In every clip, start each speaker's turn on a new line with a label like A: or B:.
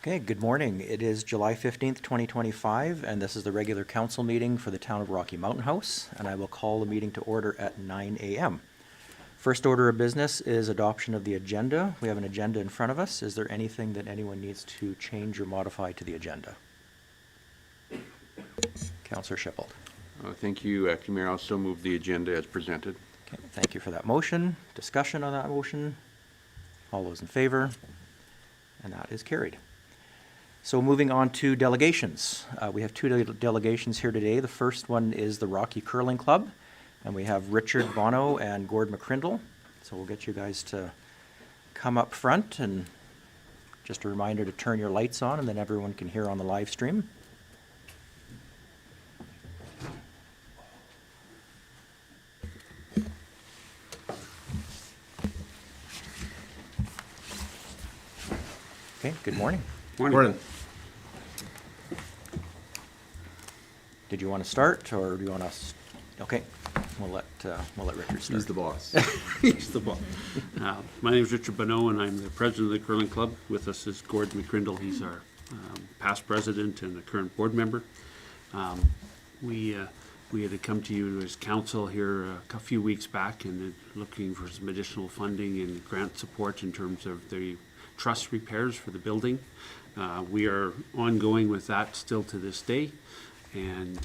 A: Okay, good morning. It is July 15th, 2025, and this is the regular council meeting for the town of Rocky Mountain House, and I will call the meeting to order at 9 a.m. First order of business is adoption of the agenda. We have an agenda in front of us. Is there anything that anyone needs to change or modify to the agenda? Councillor Shippold.
B: Thank you, Acting Mayor. I'll also move the agenda as presented.
A: Okay, thank you for that motion. Discussion on that motion? All those in favor? And that is carried. So moving on to delegations. We have two delegations here today. The first one is the Rocky Curling Club, and we have Richard Bono and Gord McCrindle. So we'll get you guys to come up front, and just a reminder to turn your lights on, and then everyone can hear on the live stream. Okay, good morning.
B: Morning.
A: Did you want to start, or do you want us? Okay, we'll let Richard start.
C: He's the boss.
D: He's the boss. My name is Richard Bonneau, and I'm the president of the Curling Club. With us is Gord McCrindle. He's our past president and a current board member. We had to come to you as council here a few weeks back and looking for some additional funding and grant support in terms of the truss repairs for the building. We are ongoing with that still to this day. And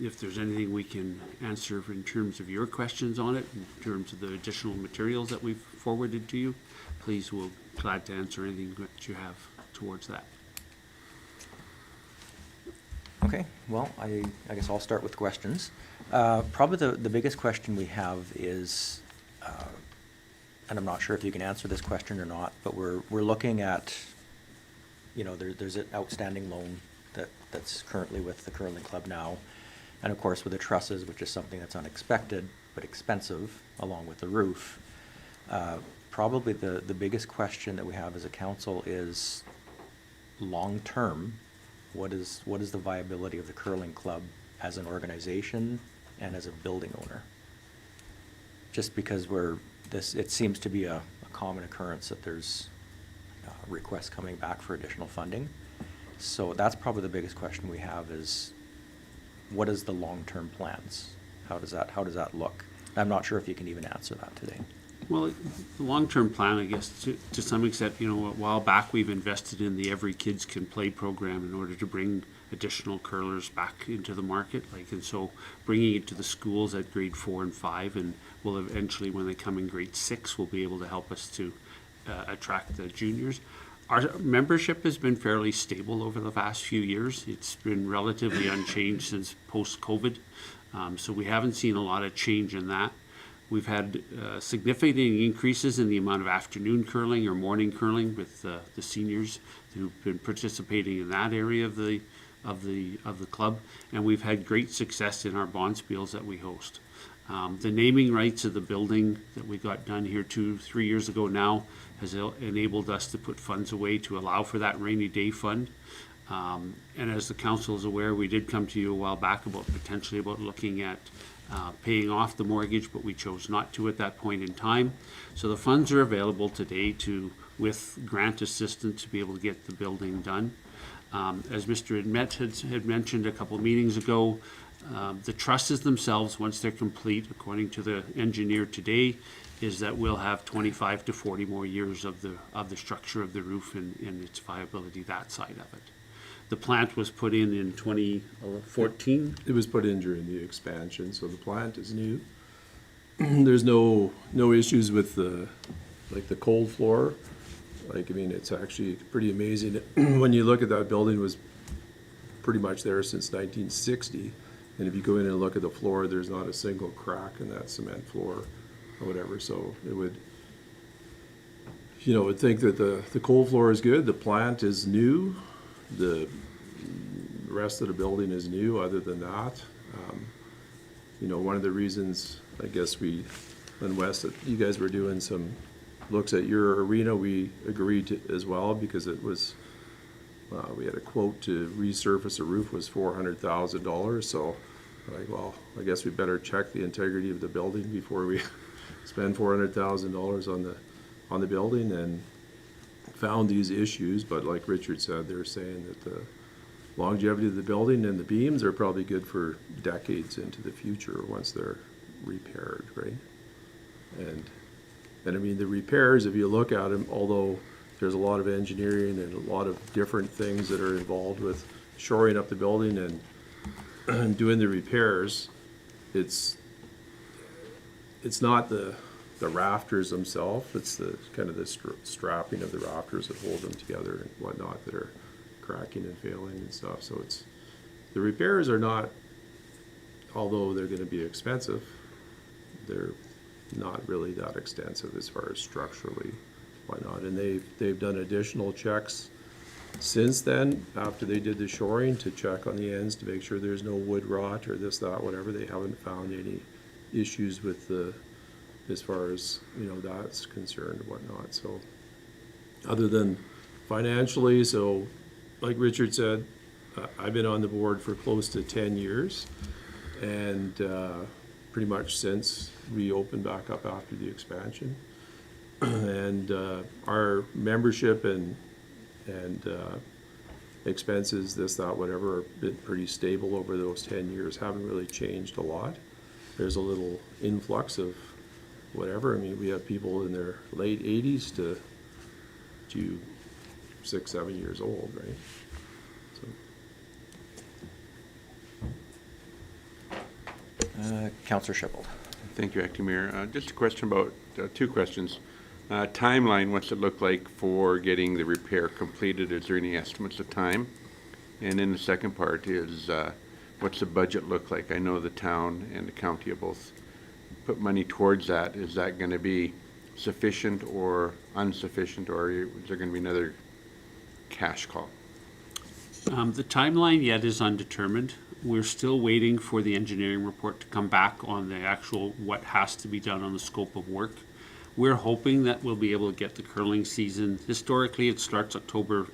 D: if there's anything we can answer in terms of your questions on it, in terms of the additional materials that we've forwarded to you, please, we'll be glad to answer anything that you have towards that.
A: Okay, well, I guess I'll start with questions. Probably the biggest question we have is, and I'm not sure if you can answer this question or not, but we're looking at, there's an outstanding loan that's currently with the curling club now, and of course with the trusses, which is something that's unexpected but expensive, along with the roof. Probably the biggest question that we have as a council is long term. What is the viability of the curling club as an organization and as a building owner? Just because it seems to be a common occurrence that there's requests coming back for additional funding. So that's probably the biggest question we have is, what is the long-term plans? How does that look? I'm not sure if you can even answer that today.
D: Well, the long-term plan, I guess, to some extent, a while back we've invested in the Every Kids Can Play program in order to bring additional curlers back into the market. And so bringing it to the schools at grade 4 and 5, and will eventually, when they come in grade 6, will be able to help us to attract the juniors. Our membership has been fairly stable over the past few years. It's been relatively unchanged since post-COVID. So we haven't seen a lot of change in that. We've had significant increases in the amount of afternoon curling or morning curling with the seniors who've been participating in that area of the club, and we've had great success in our bonspiels that we host. The naming rights of the building that we got done here 2-3 years ago now has enabled us to put funds away to allow for that rainy day fund. And as the council is aware, we did come to you a while back about potentially looking at paying off the mortgage, but we chose not to at that point in time. So the funds are available today with grant assistance to be able to get the building done. As Mr. Admet had mentioned a couple of meetings ago, the trusses themselves, once they're complete, according to the engineer today, is that we'll have 25 to 40 more years of the structure of the roof and its viability, that side of it. The plant was put in 2014.
C: It was put in during the expansion, so the plant is new. There's no issues with the cold floor. It's actually pretty amazing. When you look at that building, it was pretty much there since 1960. And if you go in and look at the floor, there's not a single crack in that cement floor or whatever. So it would, would think that the cold floor is good. The plant is new. The rest of the building is new. Other than that, one of the reasons, I guess, when West, you guys were doing some looks at your arena, we agreed to as well, because it was, we had a quote to resurface a roof was $400,000. So I guess we better check the integrity of the building before we spend $400,000 on the building. And found these issues, but like Richard said, they're saying that the longevity of the building and the beams are probably good for decades into the future once they're repaired, right? And I mean, the repairs, if you look at them, although there's a lot of engineering and a lot of different things that are involved with shoring up the building and doing the repairs, it's not the rafters themselves, it's the kind of the strapping of the rafters that hold them together and whatnot that are cracking and failing and stuff. So the repairs are not, although they're gonna be expensive, they're not really that extensive as far as structurally whatnot. And they've done additional checks since then, after they did the shoring, to check on the ends to make sure there's no wood rot or this, that, whatever. They haven't found any issues with as far as, that's concerned and whatnot. So, other than financially, so like Richard said, I've been on the board for close to 10 years, and pretty much since we opened back up after the expansion. And our membership and expenses, this, that, whatever, have been pretty stable over those 10 years, haven't really changed a lot. There's a little influx of whatever. I mean, we have people in their late 80s to 6, 7 years old, right? So.
A: Councillor Shipple.
B: Thank you, Acting Mayor. Just a question about, two questions. Timeline, what's it look like for getting the repair completed? Is there any estimates of time? And then the second part is, what's the budget look like? I know the town and the county have both put money towards that. Is that going to be sufficient or insufficient, or is there going to be another cash call?
D: The timeline yet is undetermined. We're still waiting for the engineering report to come back on the actual what has to be done on the scope of work. We're hoping that we'll be able to get the curling season. Historically, it starts October,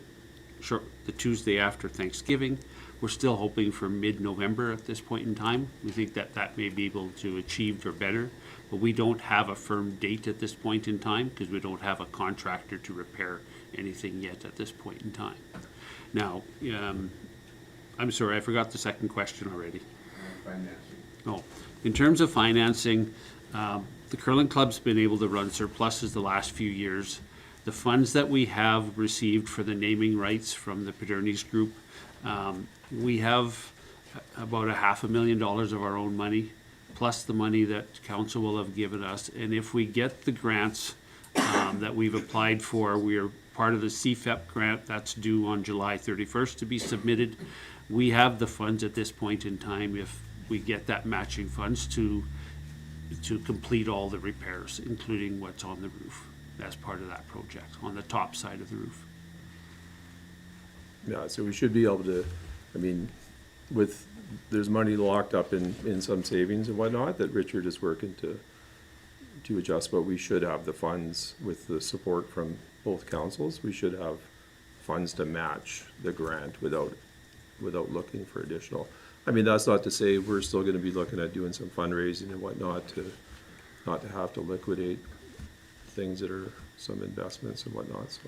D: the Tuesday after Thanksgiving. We're still hoping for mid-November at this point in time. We think that that may be able to achieve or better, but we don't have a firm date at this point in time because we don't have a contractor to repair anything yet at this point in time. Now, I'm sorry, I forgot the second question already.
B: Financing.
D: Oh, in terms of financing, the curling club's been able to run surpluses the last few years. The funds that we have received for the naming rights from the Paternies Group, we have about $500,000 of our own money, plus the money that council will have given us. And if we get the grants that we've applied for, we're part of the CFEP grant that's due on July 31st to be submitted. We have the funds at this point in time, if we get that matching funds, to complete all the repairs, including what's on the roof as part of that project, on the top side of the roof.
C: Yeah, so we should be able to, I mean, there's money locked up in some savings and whatnot that Richard is working to adjust, but we should have the funds with the support from both councils. We should have funds to match the grant without looking for additional. I mean, that's not to say we're still gonna be looking at doing some fundraising and whatnot not to have to liquidate things that are some investments and whatnot, so.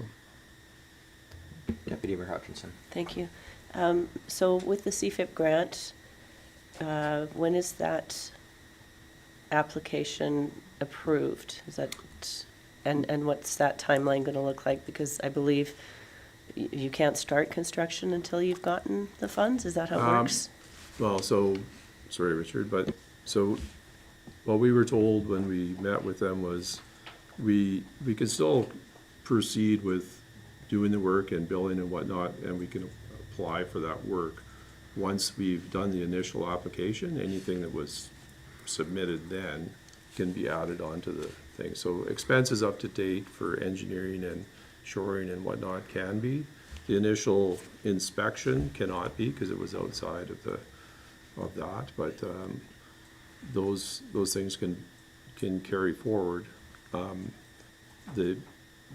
A: Deputy Mayor Hutchinson.
E: Thank you. So with the CFIP grant, when is that application approved? Is that, and what's that timeline going to look like? Because I believe you can't start construction until you've gotten the funds. Is that how it works?
C: Well, so, sorry, Richard, but, so, what we were told when we met with them was we can still proceed with doing the work and billing and whatnot, and we can apply for that work. Once we've done the initial application, anything that was submitted then can be added onto the thing. So expenses up to date for engineering and shoring and whatnot can be. The initial inspection cannot be because it was outside of that, but those things can carry forward.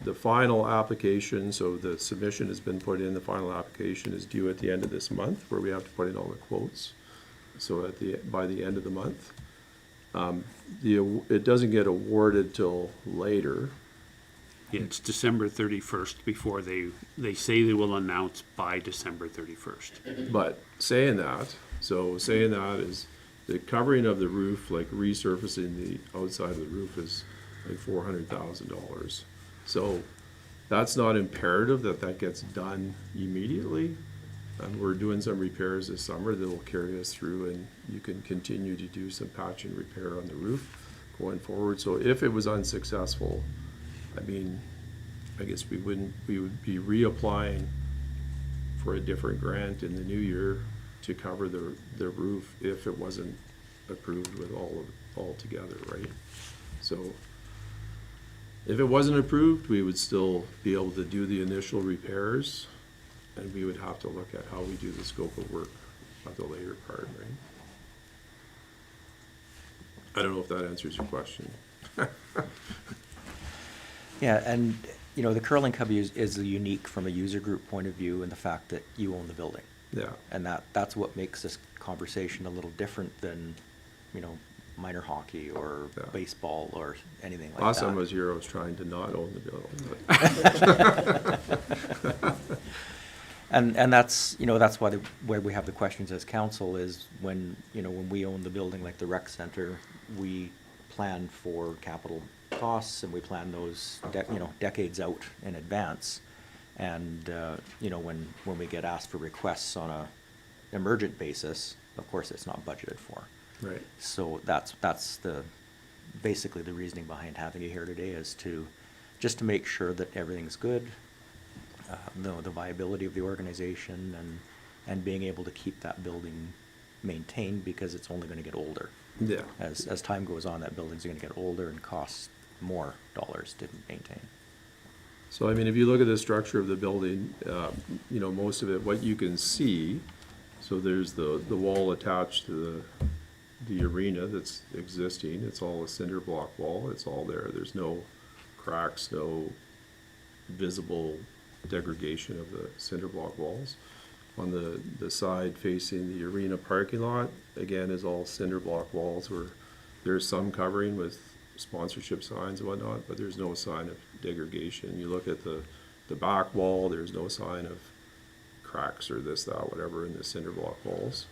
C: The final application, so the submission has been put in, the final application is due at the end of this month, where we have to put in all the quotes. So by the end of the month. It doesn't get awarded till later,
D: Yeah, it's December 31st before they say they will announce by December 31st.
C: But saying that is the covering of the roof, like resurfacing the outside of the roof is like $400,000. So that's not imperative that that gets done immediately. And we're doing some repairs this summer that will carry us through, and you can continue to do some patch and repair on the roof going forward. So if it was unsuccessful, I mean, I guess we would be reapplying for a different grant in the new year to cover the roof if it wasn't approved with all together, right? So if it wasn't approved, we would still be able to do the initial repairs, and we would have to look at how we do the scope of work at the later part, right? I don't know if that answers your question.
A: Yeah, and, you know, the curling cubby is unique from a user group point of view in the fact that you own the building.
C: Yeah,
A: And that's what makes this conversation a little different than, you know, minor hockey or
C: Yeah.
A: baseball or anything like
C: last
A: that.
C: time I was here, I was trying to not own the building, but
A: And that's, you know, that's where we have the questions as council is when, you know, when we own the building like the rec center, we plan for capital costs and we plan those, decades out in advance. And, you know, when we get asked for requests on a emergent basis, of course, it's not budgeted for.
C: right.
A: So that's basically the reasoning behind having you here today is just to make sure that everything's good, the viability of the organization and being able to keep that building maintained because it's only gonna get older.
C: Yeah.
A: As time goes on, that building's gonna get older and cost more dollars to maintain.
C: So, I mean, if you look at the structure of the building, you know, most of it, what you can see, so there's the wall attached to the arena that's existing. It's all a cinder block wall. It's all there. There's no cracks, no visible degradation of the cinder block walls. On the side facing the arena parking lot, again, is all cinder block walls where there's some covering with sponsorship signs and whatnot, but there's no sign of degradation. You look at the back wall, there's no sign of cracks or this, that, whatever in the cinder block walls.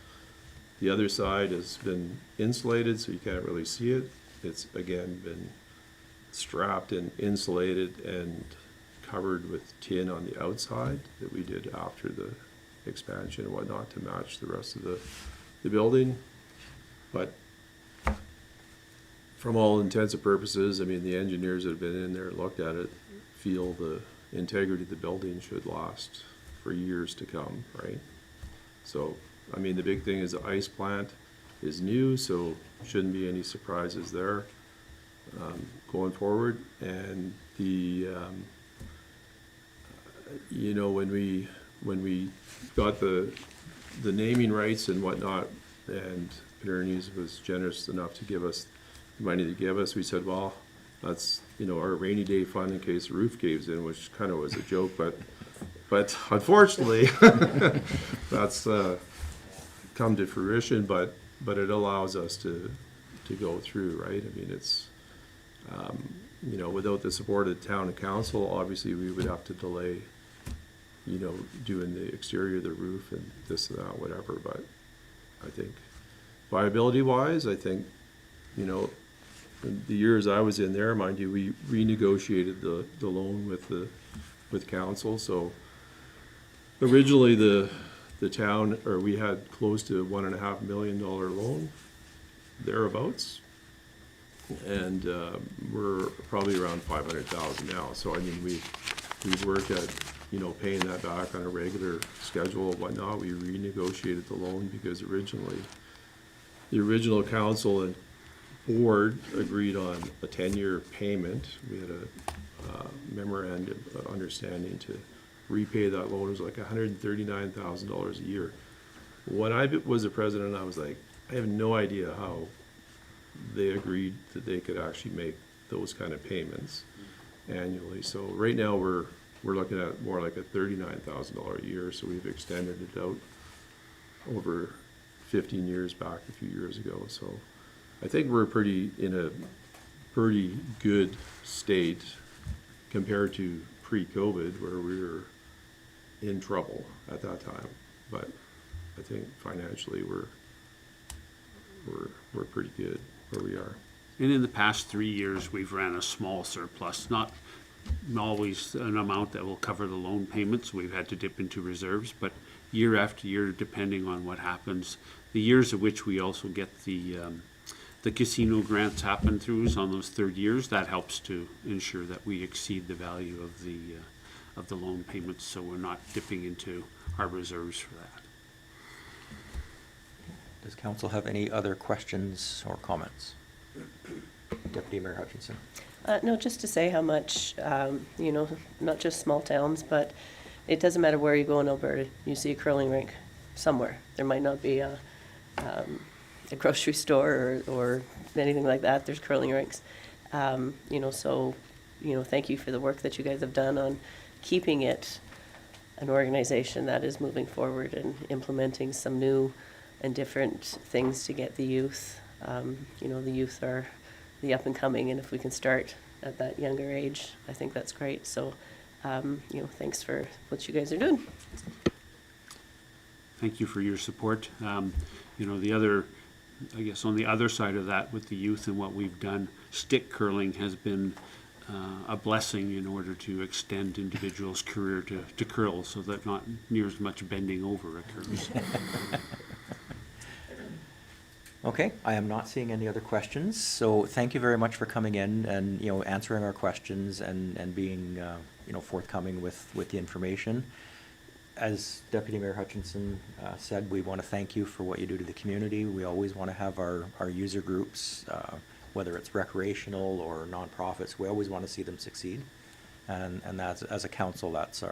C: The other side has been insulated, so you can't really see it. It's, again, been strapped and insulated and covered with tin on the outside that we did after the expansion and whatnot to match the rest of the building. But from all intents and purposes, I mean, the engineers that have been in there and looked at it feel the integrity of the building should last for years to come, right? So, I mean, the big thing is the ice plant is new, so shouldn't be any surprises there going forward. And the, you know, when we got the naming rights and whatnot, and Pinerney's was generous enough to give us the money to give us, we said, well, that's, you know, our rainy day fund in case the roof caves in, which kind of was a joke, but unfortunately, that's come to fruition, but it allows us to go through, right? I mean, it's, you know, without the support of the town and council, obviously, we would have to delay, you know, doing the exterior of the roof and this and that, whatever, but I think viability-wise, I think, you know, the years I was in there, mind you, we renegotiated the loan with council, so originally the town, or we had close to $1.5 million loan, thereabouts, and we're probably around 500,000 now, so I mean, we've worked at, you know, paying that back on a regular schedule and whatnot. We renegotiated the loan because originally, the original council and board agreed on a 10-year payment. We had a memorandum of understanding to repay that loan. It was like $139,000 a year. When I was the president, I was like, I have no idea how they agreed that they could actually make those kind of payments annually. So right now we're looking at more like a $39,000 a year. So we've extended it out over 15 years back a few years ago. So I think we're in a pretty good state compared to pre-COVID where we were in trouble at that time. But I think financially we're pretty good where we are.
D: And in the past 3 years, we've ran a small surplus, not always an amount that will cover the loan payments. We've had to dip into reserves, but year after year, depending on what happens, the years of which we also get the casino grants happen through is on those third years, that helps to ensure that we exceed the value of the loan payments, so we're not dipping into our reserves for that.
A: Does council have any other questions or comments? Deputy Mayor Hutchinson.
E: No, just to say how much, you know, not just small towns, but it doesn't matter where you go in Alberta, you see a curling rink somewhere. There might not be a grocery store or anything like that. There's curling rinks. You know, so, you know, thank you for the work that you guys have done on keeping it an organization that is moving forward and implementing some new and different things to get the youth. You know, the youth are the up and coming, and if we can start at that younger age, I think that's great. So, you know, thanks for what you guys are doing.
D: Thank you for your support. You know, the other, I guess on the other side of that with the youth and what we've done, stick curling has been a blessing in order to extend individuals' career to curl so that not near as much bending over occurs.
A: Okay, I am not seeing any other questions, so thank you very much for coming in and, you know, answering our questions and being, you know, forthcoming with the information. As Deputy Mayor Hutchinson said, we want to thank you for what you do to the community. We always want to have our user groups, whether it's recreational or nonprofits, we always want to see them succeed. And that's, as a council, that's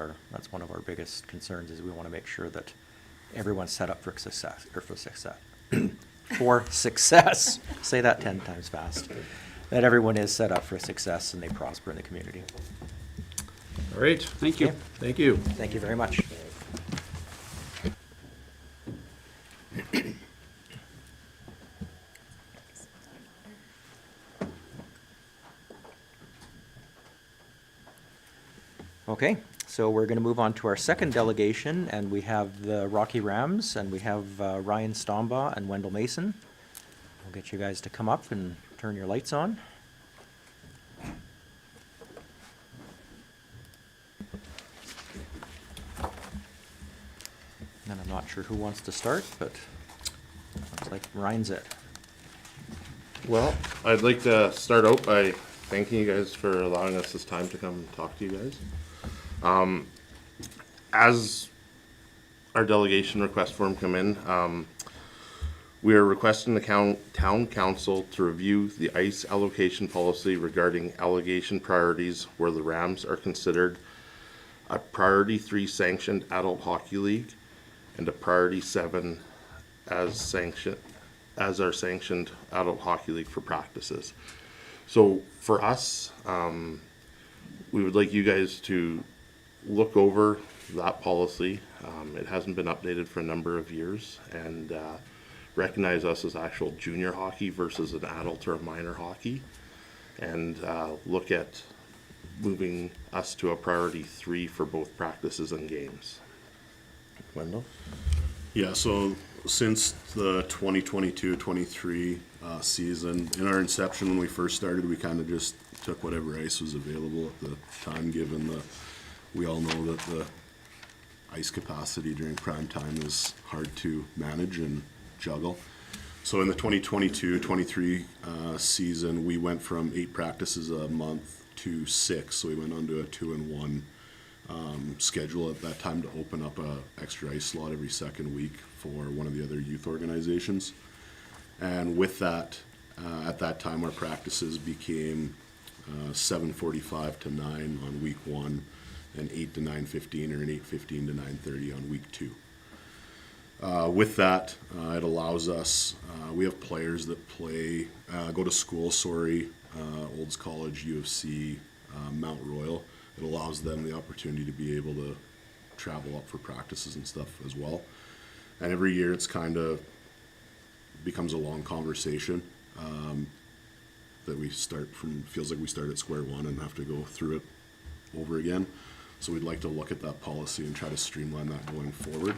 A: one of our biggest concerns, is we want to make sure that everyone's set up for success, for success. Say that 10 times fast. That everyone is set up for success and they prosper in the community.
C: All right.
D: Thank you.
A: Okay.
C: Thank you.
A: Thank you very much. Okay, so we're going to move on to our second delegation, and we have the Rocky Rams, and we have Ryan Stombaugh and Wendell Mason. We'll get you guys to come up and turn your lights on. And I'm not sure who wants to start, but looks like Ryan's it.
F: Well, I'd like to start out by thanking you guys for allowing us this time to come and talk to you guys. As our delegation request form come in, we are requesting the town council to review the ice allocation policy regarding allocation priorities where the Rams are considered a priority 3 sanctioned adult hockey league and a priority 7 as our sanctioned adult hockey league for practices. So for us, we would like you guys to look over that policy. It hasn't been updated for a number of years, and recognize us as actual junior hockey versus an adult or a minor hockey, and look at moving us to a priority 3 for both practices and games. Wendell?
G: Yeah, so since the 2022-23 season, in our inception when we first started, we kind of just took whatever ice was available at the time, given we all know that the ice capacity during prime time is hard to manage and juggle. So in the 2022-23 season, we went from 8 practices a month to 6, so we went on to a 2-and-1 schedule at that time to open up a extra ice slot every second week for one of the other youth organizations. And with that, at that time, our practices became 7:45 to 9 on week 1, and 8 to 9:15, or an 8:15 to 9:30 on week 2. With that, it allows us, we have players that go to school, Olds College, U of C, Mount Royal. It allows them the opportunity to be able to travel up for practices and stuff as well. And every year it's kind of becomes a long conversation that we start from, feels like we start at square one and have to go through it over again. So we'd like to look at that policy and try to streamline that going forward.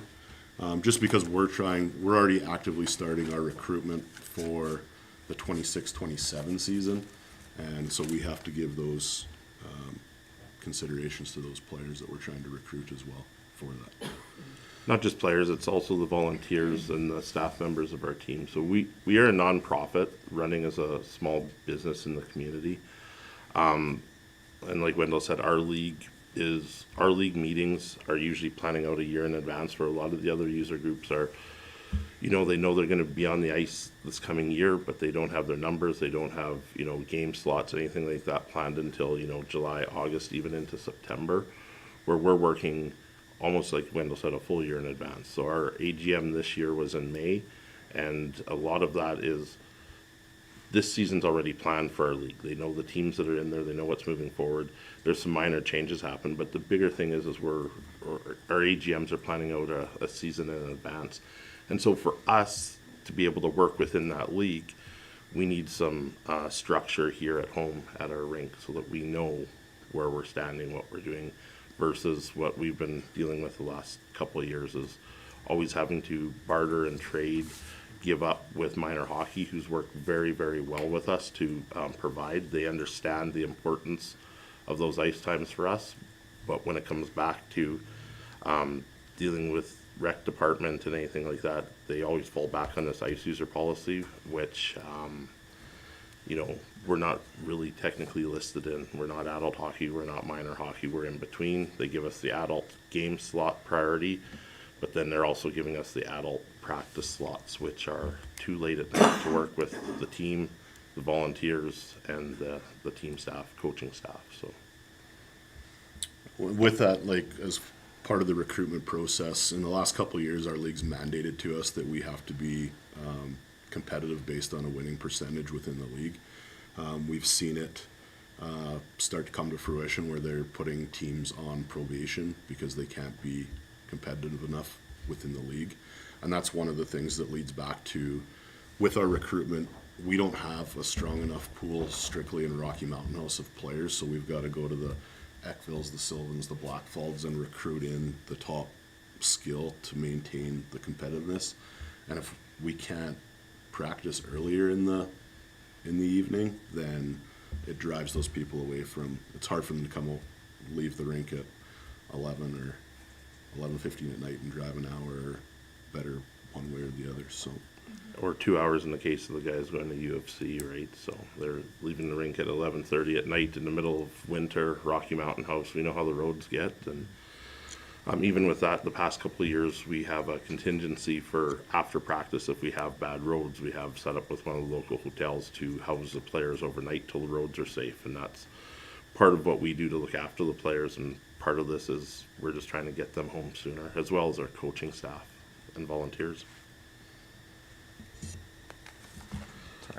G: Just because we're already actively starting our recruitment for the 26-27 season. And so we have to give those considerations to those players that we're trying to recruit as well for that.
F: Not just players, it's also the volunteers and the staff members of our team. So we are a nonprofit running as a small business in the community. And like Wendell said, our league meetings are usually planning out a year in advance, where a lot of the other user groups are, you know, they know they're going to be on the ice this coming year, but they don't have their numbers. They don't have, you know, game slots, anything like that planned until, you know, July, August, even into September, where we're working almost like Wendell said, a full year in advance. So our AGM this year was in May, and a lot of that is this season's already planned for our league. They know the teams that are in there. They know what's moving forward. There's some minor changes happen, but the bigger thing is our AGMs are planning out a season in advance. And so for us to be able to work within that league, we need some structure here at home at our rink so that we know where we're standing, what we're doing, versus what we've been dealing with the last couple of years is always having to barter and trade, give up with minor hockey, who's worked very, very well with us to provide. They understand the importance of those ice times for us, but when it comes back to dealing with rec department and anything like that, they always fall back on this ice user policy, which you know, we're not really technically listed in. We're not adult hockey, we're not minor hockey, we're in between. They give us the adult game slot priority, but then they're also giving us the adult practice slots, which are too late at night to work with the team, the volunteers, and the team staff, coaching staff, so.
G: With that, like, as part of the recruitment process, in the last couple of years, our league's mandated to us that we have to be competitive based on a winning percentage within the league. We've seen it start to come to fruition where they're putting teams on probation because they can't be competitive enough within the league. And that's one of the things that leads back to, with our recruitment, we don't have a strong enough pool strictly in Rocky Mountain House of players, so we've got to go to the Eckvilles, the Sylvans, the Blackfalds, and recruit in the top skill to maintain the competitiveness. And if we can't practice earlier in the evening, then it drives those people away from, it's hard for them to come leave the rink at 11 or 11:15 at night and drive an hour or better one way or the other, so.
F: Or 2 hours in the case of the guys going to UFC, right? So they're leaving the rink at 11:30 at night in the middle of winter, Rocky Mountain House. We know how the roads get, and even with that, the past couple of years, we have a contingency for after practice. If we have bad roads, we have set up with one of the local hotels to house the players overnight till the roads are safe. And that's part of what we do to look after the players. And part of this is we're just trying to get them home sooner, as well as our coaching staff and volunteers.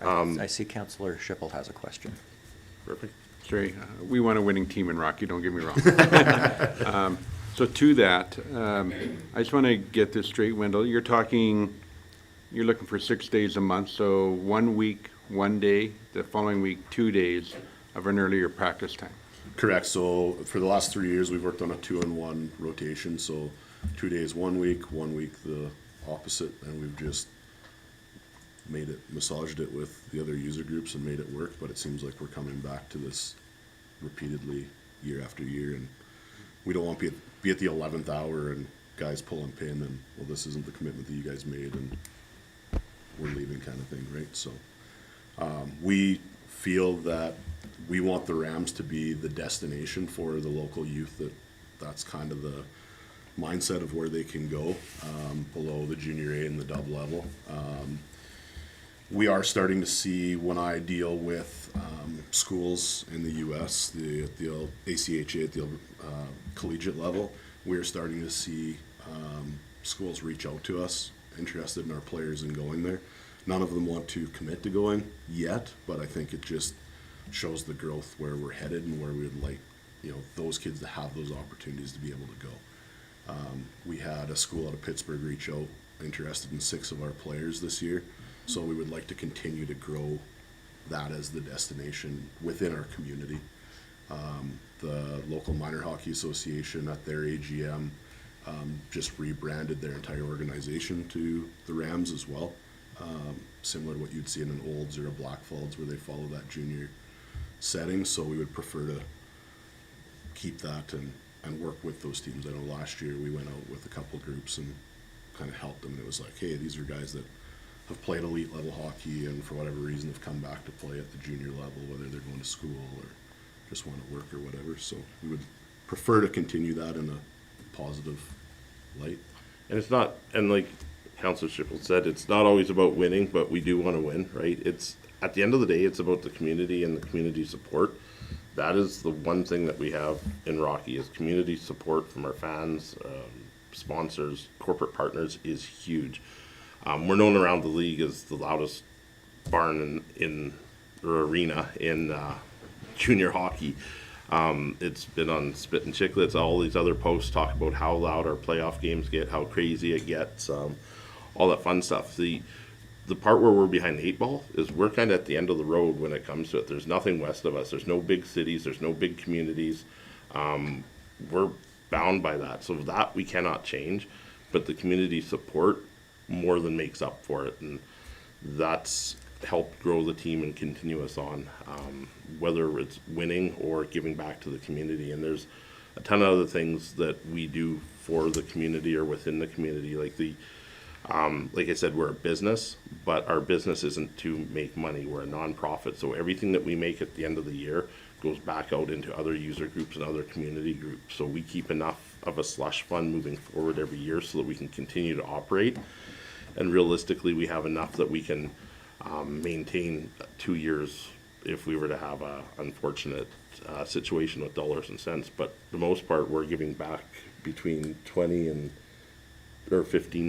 A: I see Councillor Schipple has a question.
F: Perfect.
B: Sorry, we want a winning team in Rocky, don't get me wrong. So to that, I just want to get this straight, Wendell. You're looking for 6 days a month, so 1 week, 1 day, the following week, 2 days of an earlier practice time.
G: Correct. So for the last 3 years, we've worked on a 2-on-1 rotation. So 2 days 1 week, 1 week the opposite, and we've just massaged it with the other user groups and made it work. But it seems like we're coming back to this repeatedly year after year, and we don't want to be at the 11th hour and guys pulling pin and, well, this isn't the commitment that you guys made and we're leaving kind of thing, right? So we feel that we want the Rams to be the destination for the local youth. That's kind of the mindset of where they can go below the junior A and the dub level. We are starting to see, when I deal with schools in the U.S., the ACHA at the collegiate level, we're starting to see schools reach out to us, interested in our players and going there. None of them want to commit to going yet, but I think it just shows the growth where we're headed and where we would like, you know, those kids to have those opportunities to be able to go. We had a school out of Pittsburgh reach out, interested in 6 of our players this year. So we would like to continue to grow that as the destination within our community. The local minor hockey association at their AGM just rebranded their entire organization to the Rams as well. Similar to what you'd see in an Olds or a Blackfalds where they follow that junior setting. So we would prefer to keep that and work with those teams. I know last year we went out with a couple groups and kind of helped them. And it was like, hey, these are guys that have played elite level hockey and for whatever reason have come back to play at the junior level, whether they're going to school or just want to work or whatever. So we would prefer to continue that in a positive light.
F: And it's not, and like Councilor Schickel said, it's not always about winning, but we do want to win, right? It's, at the end of the day, it's about the community and the community support. That is the one thing that we have in Rocky, is community support from our fans, sponsors, corporate partners is huge. We're known around the league as the loudest barn in or arena in junior hockey. It's been on Spit and Chicklets. All these other posts talk about how loud our playoff games get, how crazy it gets, all that fun stuff. The part where we're behind the 8 ball is we're kind of at the end of the road when it comes to it. There's nothing west of us. There's no big cities. There's no big communities. We're bound by that. So that we cannot change, but the community support more than makes up for it. And that's helped grow the team and continue us on, whether it's winning or giving back to the community. And there's a ton of other things that we do for the community or within the community. Like I said, we're a business, but our business isn't to make money. We're a nonprofit. So everything that we make at the end of the year goes back out into other user groups and other community groups. So we keep enough of a slush fund moving forward every year so that we can continue to operate. And realistically, we have enough that we can maintain 2 years if we were to have a unfortunate situation with dollars and cents. But for the most part, we're giving back between 15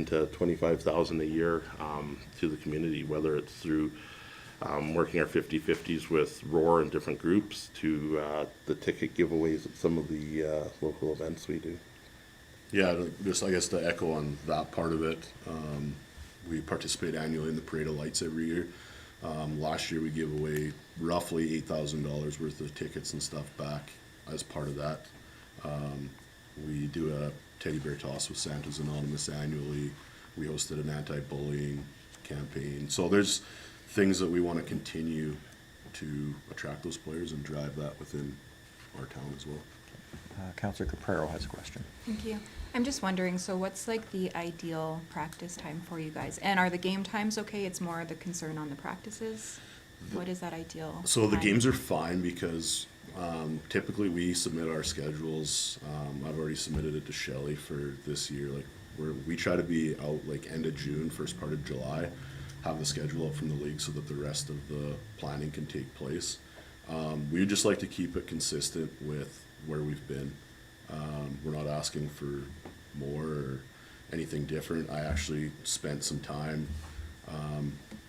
F: to 25,000 a year to the community, whether it's through working our 50/50s with Roar and different groups to the ticket giveaways at some of the local events we do.
G: Yeah, just I guess to echo on that part of it, we participate annually in the Parade of Lights every year. Last year we gave away roughly $8,000 worth of tickets and stuff back as part of that. We do a teddy bear toss with Santa's Anonymous annually. We hosted an anti-bullying campaign. So there's things that we want to continue to attract those players and drive that within our town as well.
A: Councillor Caprero has a question.
H: Thank you. I'm just wondering, so what's like the ideal practice time for you guys? And are the game times okay? It's more the concern on the practices? What is that ideal?
G: So the
H: time?
G: games are fine because typically we submit our schedules. I've already submitted it to Shelley for this year. Like we try to be out like end of June, first part of July, have the schedule up from the league so that the rest of the planning can take place. We would just like to keep it consistent with where we've been. We're not asking for more or anything different. I actually spent some time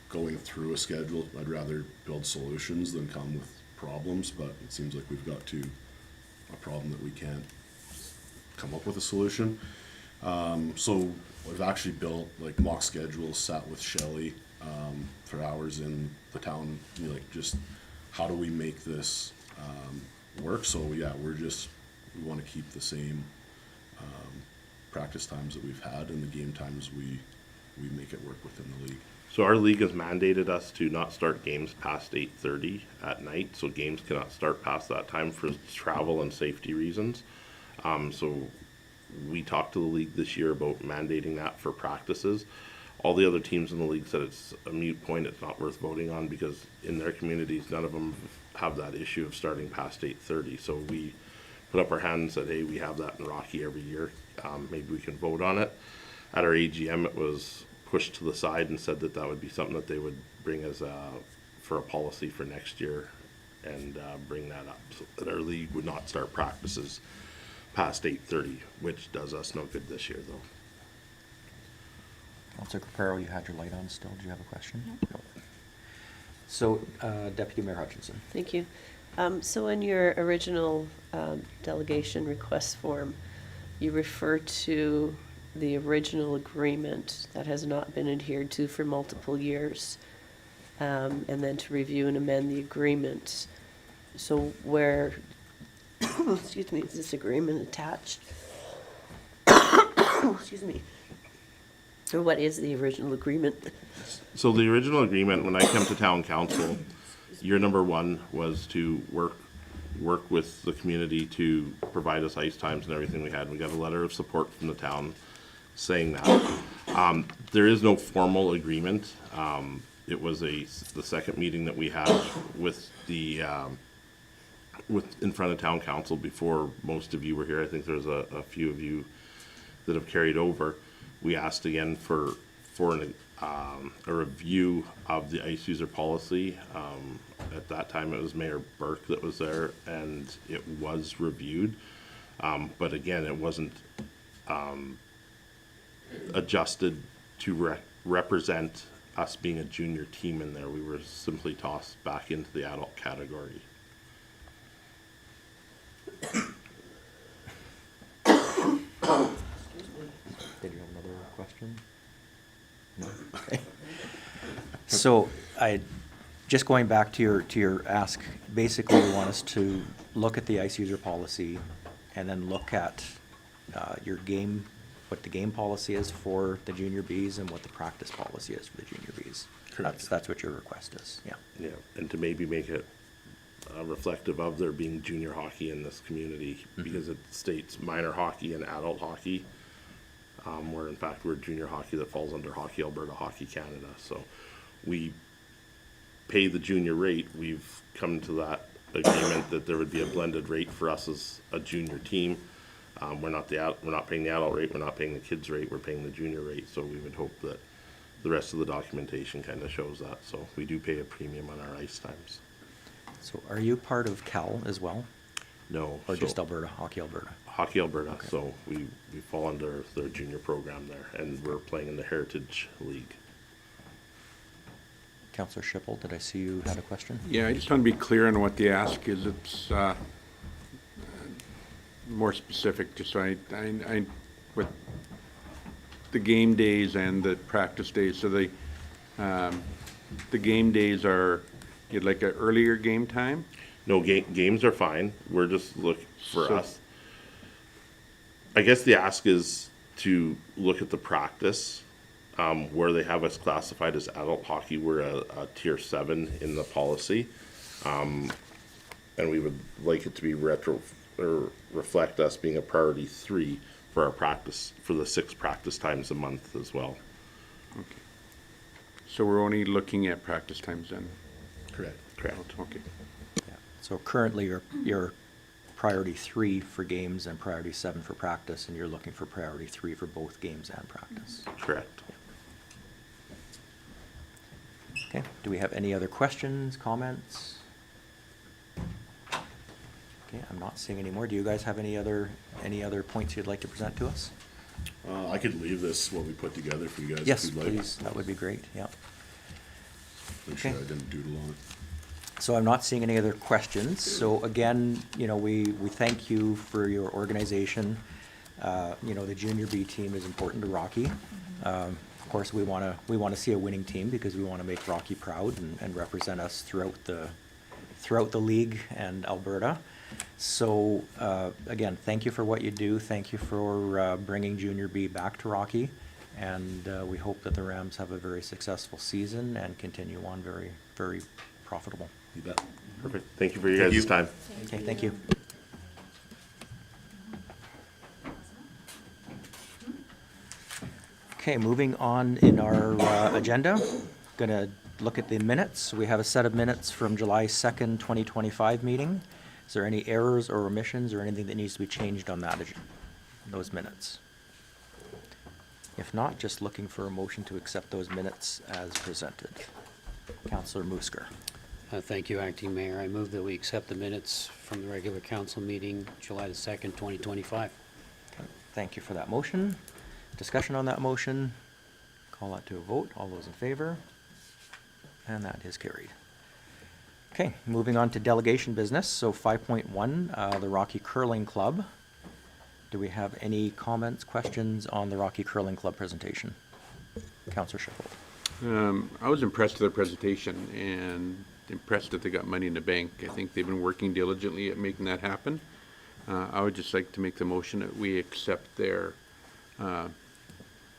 G: going through a schedule. I'd rather build solutions than come with problems, but it seems like we've got to a problem that we can't come up with a solution. So we've actually built like mock schedules, sat with Shelley for hours in the town, like just how do we make this work? So yeah, we want to keep the same practice times that we've had, and the game times we make it work within the league.
F: So our league has mandated us to not start games past 8:30 at night, so games cannot start past that time for travel and safety reasons. So we talked to the league this year about mandating that for practices. All the other teams in the league said it's a moot point, it's not worth voting on, because in their communities, none of them have that issue of starting past 8:30. So we put up our hand and said, hey, we have that in Rocky every year. Maybe we can vote on it. At our AGM, it was pushed to the side and said that that would be something that they would bring as for a policy for next year and bring that up, so that our league would not start practices past 8:30, which does us no good this year, though.
A: Councillor Caprero, you had your light on still. Do you have a question? No. So, Deputy Mayor Hutchinson.
E: Thank you. So in your original delegation request form, you refer to the original agreement that has not been adhered to for multiple years, and then to review and amend the agreement. So where excuse me, is this agreement attached? Excuse me. Or what is the original agreement?
F: So the original agreement, when I came to town council, year number one was to work with the community to provide us ice times and everything we had. We got a letter of support from the town saying that. There is no formal agreement. It was the second meeting that we had with the, in front of town council before most of you were here. I think there's a few of you that have carried over. We asked again for a review of the ice user policy. At that time, it was Mayor Burke that was there, and it was reviewed. But again, it wasn't adjusted to represent us being a junior team in there. We were simply tossed back into the adult category.
A: Did you have another question? No? Okay. So just going back to your ask, basically you want us to look at the ice user policy and then look at your game, what the game policy is for the junior Bs and what the practice policy is for the junior Bs.
F: Correct.
A: That's what your request is, yeah.
F: Yeah, and to maybe make it reflective of there being junior hockey in this community, because it states minor hockey and adult hockey, where in fact we're junior hockey that falls under Hockey Alberta, Hockey Canada. So we pay the junior rate. We've come to that agreement that there would be a blended rate for us as a junior team. We're not paying the adult rate, we're not paying the kids rate, we're paying the junior rate. So we would hope that the rest of the documentation kind of shows that. So we do pay a premium on our ice times.
A: So are you part of Cal as well,
F: No.
A: or
F: so
A: just Alberta, Hockey Alberta?
F: Hockey Alberta, so we fall under their junior program there, and we're playing in the Heritage League.
A: Councillor Schipple, did I see you had a question?
B: Yeah, I just want to be clear on what the ask is. It's more specific, just so I, with the game days and the practice days. So the game days are, you'd like an earlier game time?
F: No, games are fine, we're just looking for
B: So-
F: us. I guess the ask is to look at the practice, where they have us classified as adult hockey. We're a tier 7 in the policy. And we would like it to be reflect us being a priority 3 for our practice, for the 6 practice times a month as well.
B: Okay. So we're only looking at practice times then?
F: Correct.
B: Okay.
A: Yeah. So currently you're priority 3 for games and priority 7 for practice, and you're looking for priority 3 for both games and practice.
F: Correct.
A: Okay, do we have any other questions, comments? Okay, I'm not seeing any more. Do you guys have any other points you'd like to present to us?
G: I could leave this, what we put together for you guys
A: Yes,
G: if you'd like.
A: please, that would be great, yeah.
G: Make sure I
A: Okay.
G: didn't doodle on it.
A: So I'm not seeing any other questions. So again, we thank you for your organization. The junior B team is important to Rocky. Of course, we want to see a winning team because we want to make Rocky proud and represent us throughout the league and Alberta. So again, thank you for what you do. Thank you for bringing junior B back to Rocky. And we hope that the Rams have a very successful season and continue on very, very profitable.
G: You bet.
F: Perfect. Thank you for your guys' time.
A: Okay, thank you. Okay, moving on in our agenda, gonna look at the minutes. We have a set of minutes from July 2nd, 2025 meeting. Is there any errors or omissions or anything that needs to be changed on those minutes? If not, just looking for a motion to accept those minutes as presented. Councillor Musker.
I: Thank you, Acting Mayor. I move that we accept the minutes from the regular council meeting, July the 2nd, 2025.
A: Okay, thank you for that motion. Discussion on that motion. Call that to a vote. All those in favor? And that is carried. Okay, moving on to delegation business. So 5.1, the Rocky Curling Club. Do we have any comments, questions on the Rocky Curling Club presentation? Councillor Schipple.
B: I was impressed with their presentation and impressed that they got money in the bank. I think they've been working diligently at making that happen. I would just like to make the motion that we accept their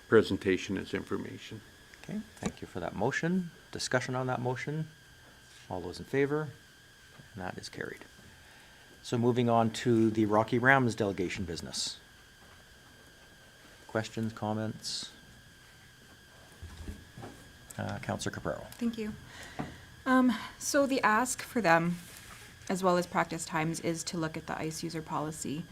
B: presentation as information.
A: Okay, thank you for that motion. Discussion on that motion? All those in favor? And that is carried. So moving on to the Rocky Rams delegation business. Questions, comments? Counselor Caprero.
H: Thank you. So the ask for them, as well as practice times, is to look at the ICE user policy.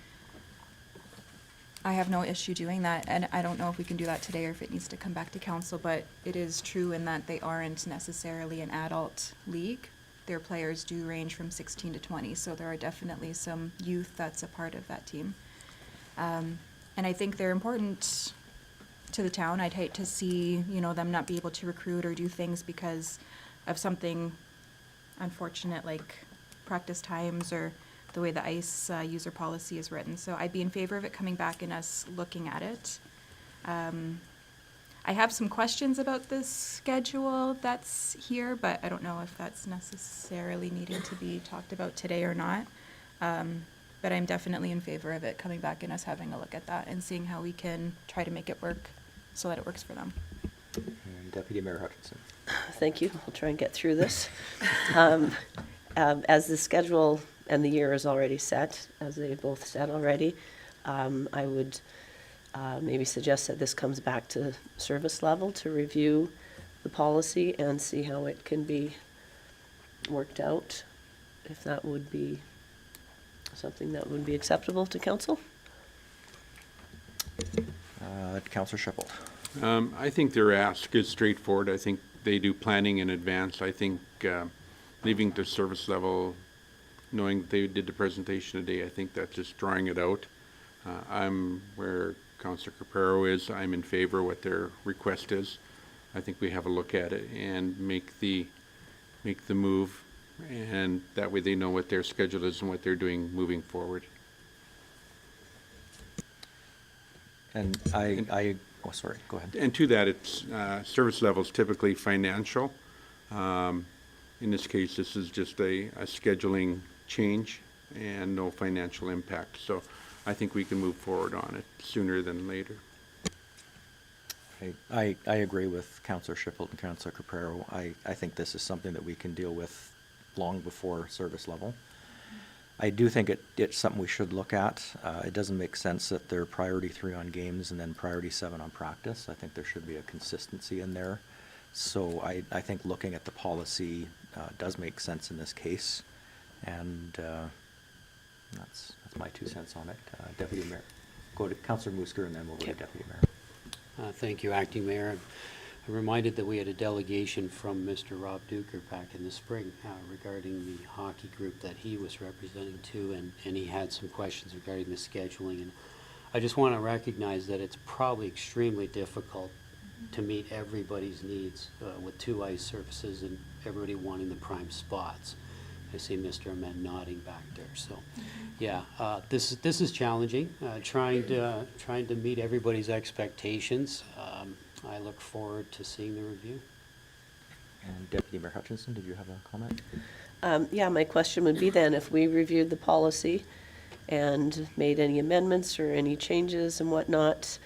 H: I have no issue doing that, and I don't know if we can do that today or if it needs to come back to council, but it is true in that they aren't necessarily an adult league. Their players do range from 16 to 20, so there are definitely some youth that's a part of that team. And I think they're important to the town. I'd hate to see, you know, them not be able to recruit or do things because of something unfortunate like practice times or the way the ICE user policy is written. So I'd be in favor of it coming back and us looking at it. I have some questions about this schedule that's here, but I don't know if that's necessarily needing to be talked about today or not. But I'm definitely in favor of it coming back and us having a look at that and seeing how we can try to make it work so that it works for them.
A: And Deputy Mayor Hutchinson.
E: Thank you. I'll try and get through this. As the schedule and the year is already set, as they both said already, I would maybe suggest that this comes back to service level to review the policy and see how it can be worked out, if that would be something that would be acceptable to council.
A: Counselor Shipple.
B: I think their ask is straightforward. I think they do planning in advance. I think leaving the service level, knowing they did the presentation today, I think that's just drawing it out. I'm where Councillor Caprero is. I'm in favor of what their request is. I think we have a look at it and make the move, and that way they know what their schedule is and what they're doing moving forward.
A: And oh, sorry, go ahead.
B: And to that, it's service levels typically financial. In this case, this is just a scheduling change and no financial impact. So I think we can move forward on it sooner than later.
A: I agree with Councillor Shipple and Councillor Caprero. I think this is something that we can deal with long before service level. I do think it's something we should look at. It doesn't make sense that they're priority 3 on games and then priority 7 on practice. I think there should be a consistency in there. So I think looking at the policy does make sense in this case. And that's my 2 cents on it. Deputy Mayor. Go to Councillor Musker and then we'll go to Deputy Mayor.
I: Thank you, Acting Mayor. I'm reminded that we had a delegation from Mr. Rob Duker back in the spring regarding the hockey group that he was representing too, and he had some questions regarding the scheduling. And I just want to recognize that it's probably extremely difficult to meet everybody's needs with 2 ice surfaces and everybody wanting the prime spots. I see Mr. Ahmed nodding back there. So, yeah, this is challenging. Trying to meet everybody's expectations. I look forward to seeing the review.
A: And Deputy Mayor Hutchinson, did you have a comment?
E: Yeah, my question would be then, if we reviewed the policy and made any amendments or any changes and whatnot,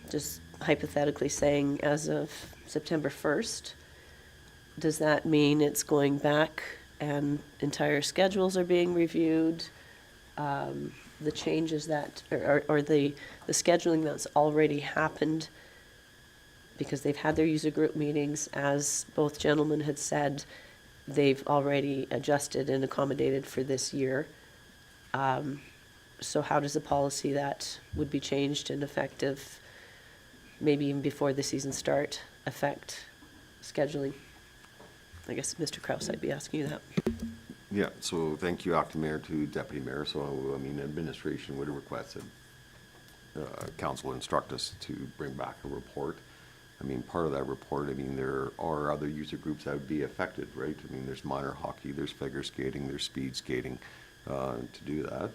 E: just hypothetically saying as of September 1st, does that mean it's going back and entire schedules are being reviewed? The changes that, or the scheduling that's already happened, because they've had their user group meetings, as both gentlemen had said, they've already adjusted and accommodated for this year. So how does the policy that would be changed and effective, maybe even before the season start, affect scheduling? I guess, Mr. Kraus, I'd be asking you that.
J: Yeah, so thank you, Acting Mayor, to Deputy Mayor. So, I mean, administration would have requested council instruct us to bring back a report. I mean, part of that report, I mean, there are other user groups that would be affected, right? I mean, there's minor hockey, there's figure skating, there's speed skating to do that.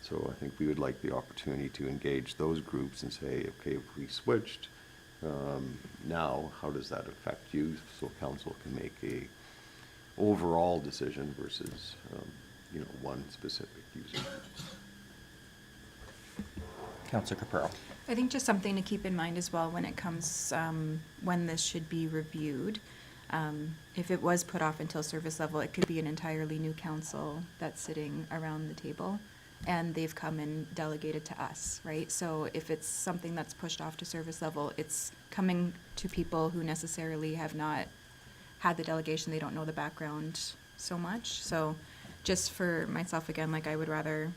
J: So I think we would like the opportunity to engage those groups and say, okay, if we switched, now how does that affect you? So council can make a overall decision versus one specific user.
A: Councillor Caparo.
H: I think just something to keep in mind as well when it comes, when this should be reviewed. If it was put off until service level, it could be an entirely new council that's sitting around the table, and they've come and delegated to us, right? So if it's something that's pushed off to service level, it's coming to people who necessarily have not had the delegation, they don't know the background so much. So just for myself, again, like I would rather,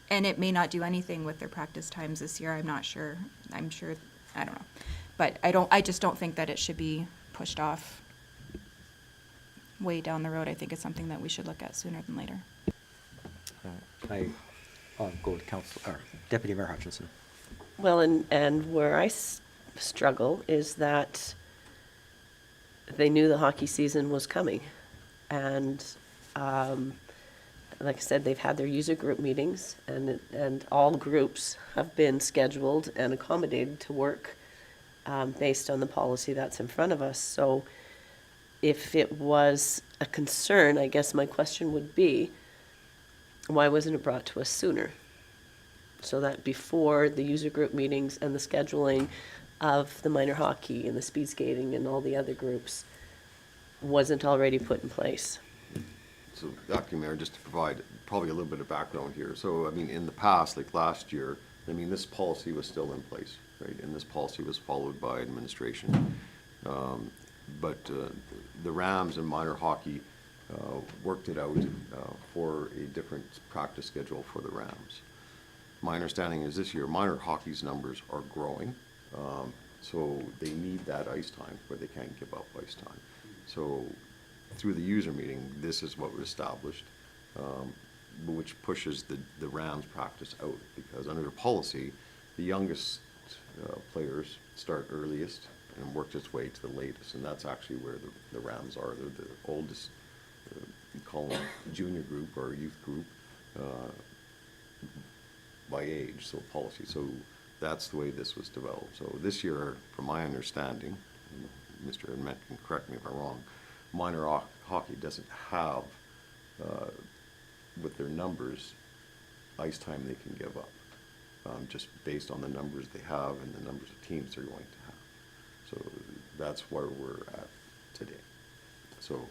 H: and it may not do anything with their practice times this year, I'm not sure. I'm sure, I don't know. But I just don't think that it should be pushed off way down the road. I think it's something that we should look at sooner than later.
A: I'll go with Deputy Mayor Hutchinson.
E: Well, and where I struggle is that they knew the hockey season was coming. And like I said, they've had their user group meetings, and all groups have been scheduled and accommodated to work based on the policy that's in front of us. So if it was a concern, I guess my question would be, why wasn't it brought to us sooner? So that before the user group meetings and the scheduling of the minor hockey and the speed skating and all the other groups wasn't already put in place.
J: So, Dr. Mayor, just to provide probably a little bit of background here. So, I mean, in the past, like last year, I mean, this policy was still in place, right? And this policy was followed by administration. But the Rams and minor hockey worked it out for a different practice schedule for the Rams. My understanding is this year, minor hockey's numbers are growing. So they need that ice time where they can't give up ice time. So through the user meeting, this is what was established, which pushes the Rams practice out, because under the policy, the youngest players start earliest and work its way to the latest, and that's actually where the Rams are. They're the oldest, you call them junior group or youth group by age, so policy. So that's the way this was developed. So this year, from my understanding, Mr. Edmet can correct me if I'm wrong, minor hockey doesn't have, with their numbers, ice time they can give up, just based on the numbers they have and the numbers of teams they're going to have. So that's where we're at today. So,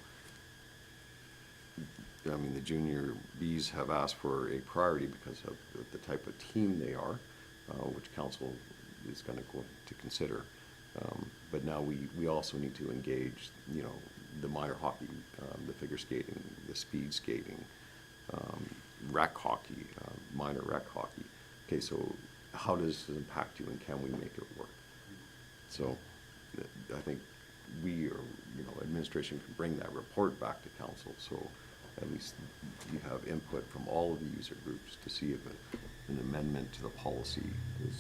J: I mean, the junior Bs have asked for a priority because of the type of team they are, which council is going to go to consider. But now we also need to engage, the minor hockey, the figure skating, the speed skating, rec hockey, minor rec hockey. Okay, so how does this impact you, and can we make it work? So I think we, or administration, can bring that report back to council, so at least you have input from all of the user groups to see if an amendment to the policy is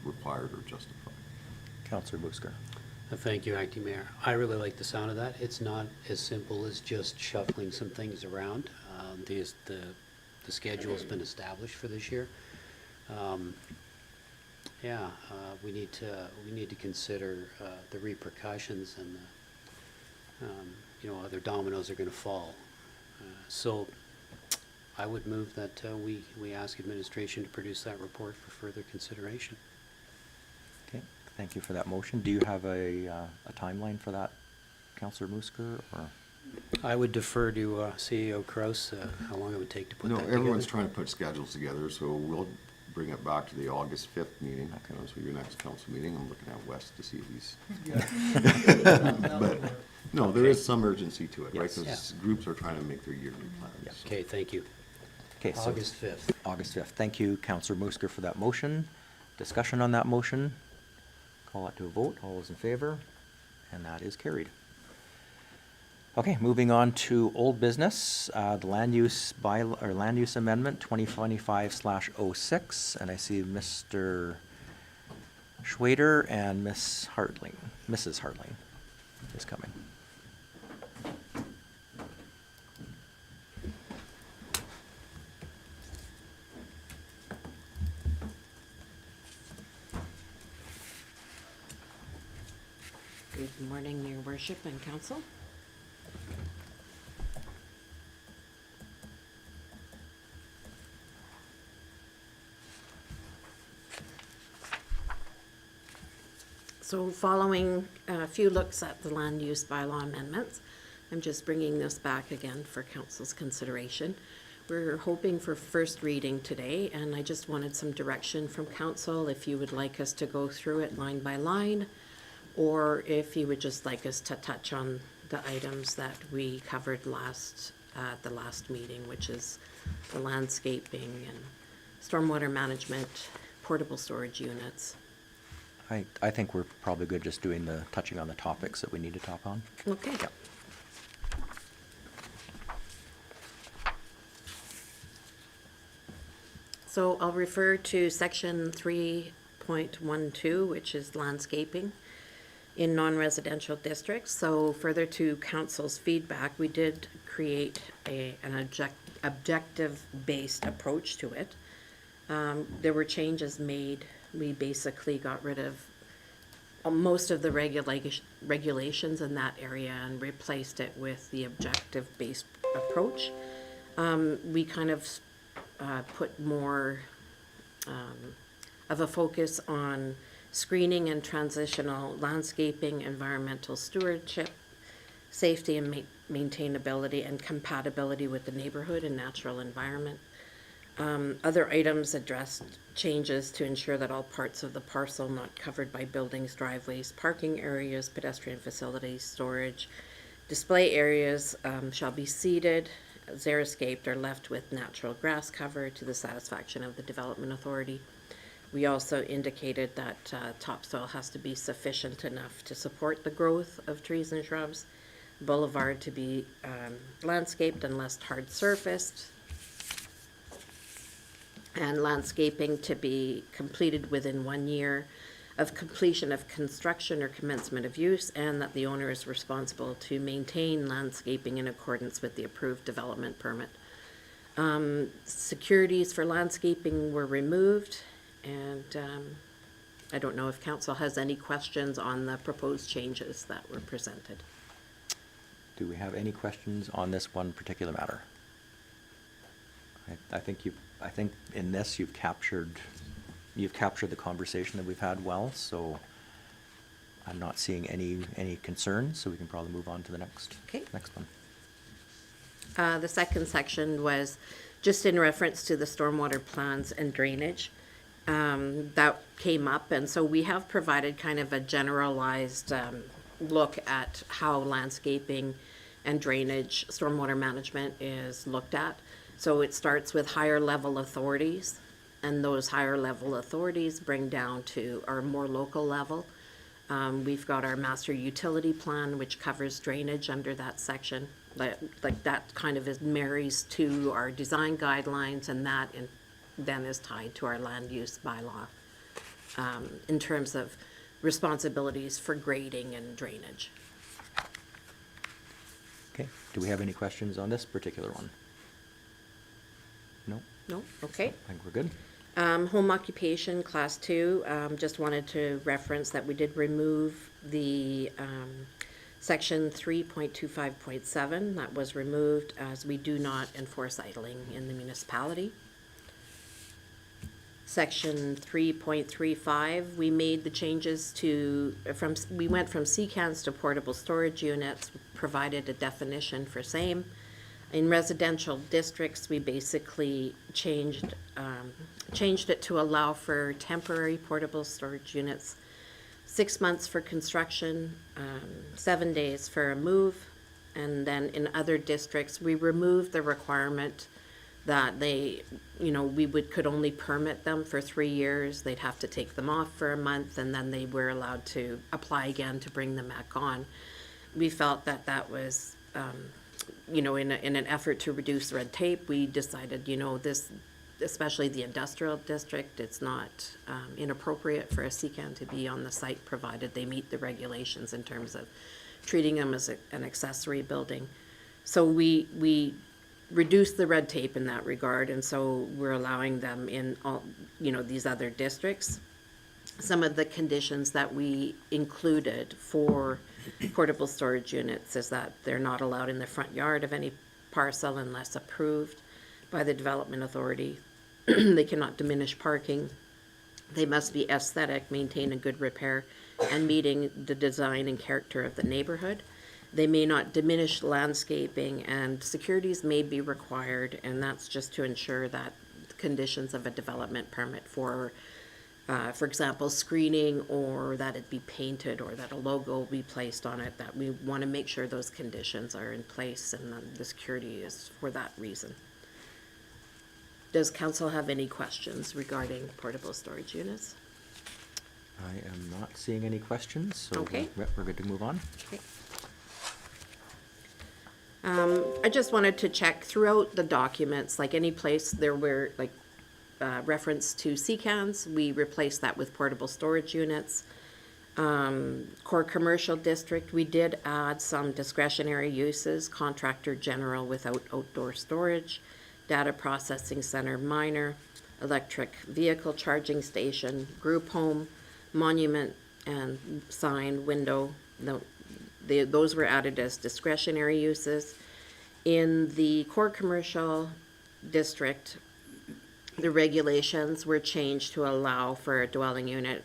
J: required or justified.
A: Councillor Busker.
I: Thank you, Acting Mayor. I really like the sound of that. It's not as simple as just shuffling some things around. The schedule's been established for this year. We need to consider the repercussions and other dominoes are going to fall. So I would move that we ask administration to produce that report for further consideration.
A: Okay, thank you for that motion. Do you have a timeline for that, Councillor Busker, or?
I: I would defer to CEO Kraus how long it would take to put
J: No,
I: that together.
J: everyone's trying to put schedules together, so we'll bring it back to the August 5th meeting. So your next council meeting, I'm looking at Wes to see if he's. But, no, there is some urgency to it, right?
A: Yes.
J: Because groups are trying to make their yearly plans.
A: Yeah.
J: so.
I: Okay, thank you.
A: Okay, so
I: August 5th.
A: August 5th. Thank you, Councillor Busker, for that motion. Discussion on that motion. Call it to a vote. All those in favor? And that is carried. Okay, moving on to old business, the land use amendment 2025/06, and I see Mr. Schwader and Mrs. Hartling is coming.
K: Good morning, Your Worship and Council. So following a few looks at the land use bylaw amendments, I'm just bringing this back again for council's consideration. We're hoping for first reading today, and I just wanted some direction from council if you would like us to go through it line by line, or if you would just like us to touch on the items that we covered the last meeting, which is the landscaping and stormwater management, portable storage units.
A: I think we're probably good just doing touching on the topics that we need to talk on.
K: Okay.
A: Yep.
K: So I'll refer to section 3.12, which is landscaping in non-residential districts. So further to council's feedback, we did create an objective-based approach to it. There were changes made. We basically got rid of most of the regulations in that area and replaced it with the objective-based approach. We kind of put more of a focus on screening and transitional landscaping, environmental stewardship, safety and maintainability, and compatibility with the neighborhood and natural environment. Other items addressed changes to ensure that all parts of the parcel not covered by buildings, driveways, parking areas, pedestrian facilities, storage, display areas shall be seeded, xeriscaped, or left with natural grass cover to the satisfaction of the Development Authority. We also indicated that topsoil has to be sufficient enough to support the growth of trees and shrubs, boulevard to be landscaped and less hard surfaced, and landscaping to be completed within 1 year of completion of construction or commencement of use, and that the owner is responsible to maintain landscaping in accordance with the approved development permit. Securities for landscaping were removed, and I don't know if council has any questions on the proposed changes that were presented.
A: Do we have any questions on this one particular matter? I think in this you've captured the conversation that we've had well, so I'm not seeing any concerns, so we can probably move on to the next one.
K: The second section was just in reference to the stormwater plans and drainage. That came up, and so we have provided kind of a generalized look at how landscaping and drainage, stormwater management is looked at. So it starts with higher level authorities, and those higher level authorities bring down to our more local level. We've got our master utility plan, which covers drainage under that section. Like that kind of marries to our design guidelines, and that then is tied to our land use bylaw in terms of responsibilities for grading and drainage.
A: Okay, do we have any questions on this particular one? No?
K: No? Okay.
A: I think we're good.
K: Home occupation, class 2, just wanted to reference that we did remove the section 3.25.7. That was removed as we do not enforce idling in the municipality. Section 3.35, we made the changes we went from CCANs to portable storage units, provided a definition for same. In residential districts, we basically changed it to allow for temporary portable storage units, 6 months for construction, 7 days for a move. And then in other districts, we removed the requirement that we could only permit them for 3 years. They'd have to take them off for a month, and then they were allowed to apply again to bring them back on. We felt that was, in an effort to reduce red tape, we decided, this, especially the industrial district, it's not inappropriate for a CCAN to be on the site, provided they meet the regulations in terms of treating them as an accessory building. So we reduced the red tape in that regard, and so we're allowing them in all, these other districts. Some of the conditions that we included for portable storage units is that they're not allowed in the front yard of any parcel unless approved by the Development Authority. They cannot diminish parking. They must be aesthetic, maintain a good repair and meeting the design and character of the neighborhood. They may not diminish landscaping, and securities may be required, and that's just to ensure that the conditions of a development permit for example, screening, or that it be painted, or that a logo be placed on it, that we want to make sure those conditions are in place, and the security is for that reason. Does council have any questions regarding portable storage units?
A: I am not seeing any questions, so
K: Okay.
A: we're good to move on.
K: Okay. I just wanted to check throughout the documents, like any place there were like reference to CCANs, we replaced that with portable storage units. Core commercial district, we did add some discretionary uses, contractor general without outdoor storage, data processing center minor, electric vehicle charging station, group home, monument and sign, window. Those were added as discretionary uses. In the core commercial district, the regulations were changed to allow for a dwelling unit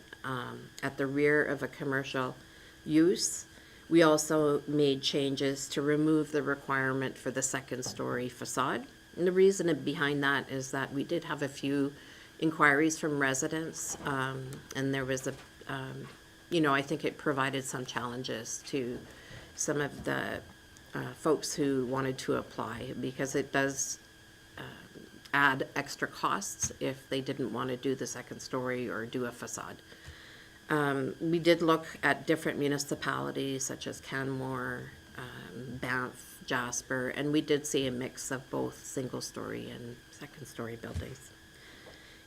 K: at the rear of a commercial use. We also made changes to remove the requirement for the second-story facade. And the reason behind that is that we did have a few inquiries from residents, and there was I think it provided some challenges to some of the folks who wanted to apply, because it does add extra costs if they didn't want to do the second story or do a facade. We did look at different municipalities such as Canmore, Banff, Jasper, and we did see a mix of both single-story and second-story buildings.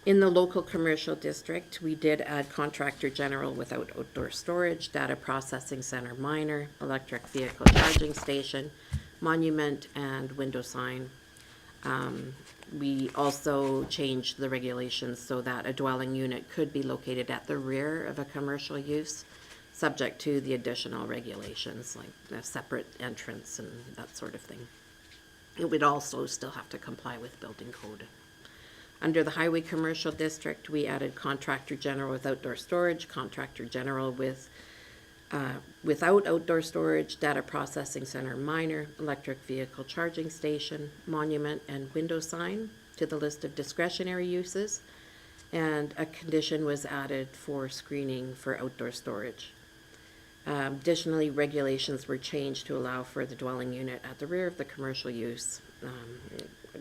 K: In the local commercial district, we did add contractor general without outdoor storage, data processing center minor, electric vehicle charging station, monument, and window sign. We also changed the regulations so that a dwelling unit could be located at the rear of a commercial use, subject to the additional regulations like a separate entrance and that sort of thing. It would also still have to comply with building code. Under the highway commercial district, we added contractor general with outdoor storage, contractor general without outdoor storage, data processing center minor, electric vehicle charging station, monument, and window sign to the list of discretionary uses. And a condition was added for screening for outdoor storage. Additionally, regulations were changed to allow for the dwelling unit at the rear of the commercial use,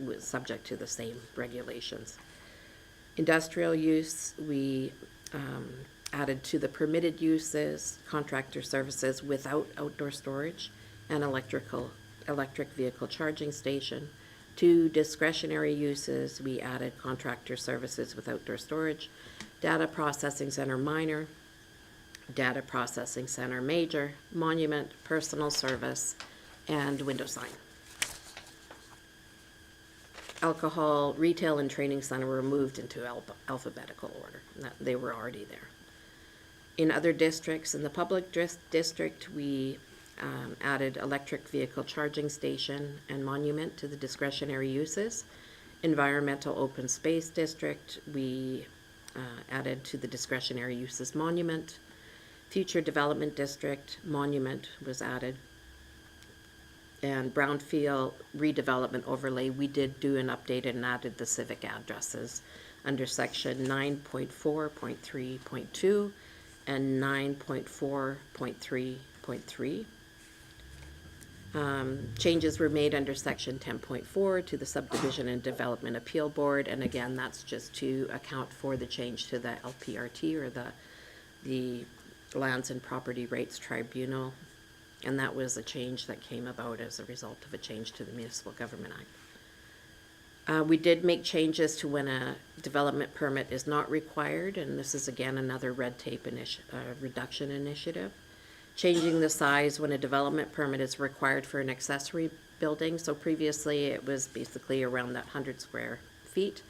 K: was subject to the same regulations. Industrial use, we added to the permitted uses, contractor services without outdoor storage, and electric vehicle charging station. To discretionary uses, we added contractor services with outdoor storage, data processing center minor, data processing center major, monument, personal service, and window sign. Alcohol, retail, and training center were moved into alphabetical order. They were already there. In other districts, in the public district, we added electric vehicle charging station and monument to the discretionary uses. Environmental open space district, we added to the discretionary uses monument. Future development district, monument was added. And brownfield redevelopment overlay, we did do an update and added the civic addresses under section 9.4.3.2 and 9.4.3.3. Changes were made under section 10.4 to the subdivision and development appeal board, and again, that's just to account for the change to the LPRT, or the Lands and Property Rights Tribunal. And that was a change that came about as a result of a change to the Municipal Government Act. We did make changes to when a development permit is not required, and this is again another red tape reduction initiative. Changing the size when a development permit is required for an accessory building. So previously it was basically around that 100 square feet.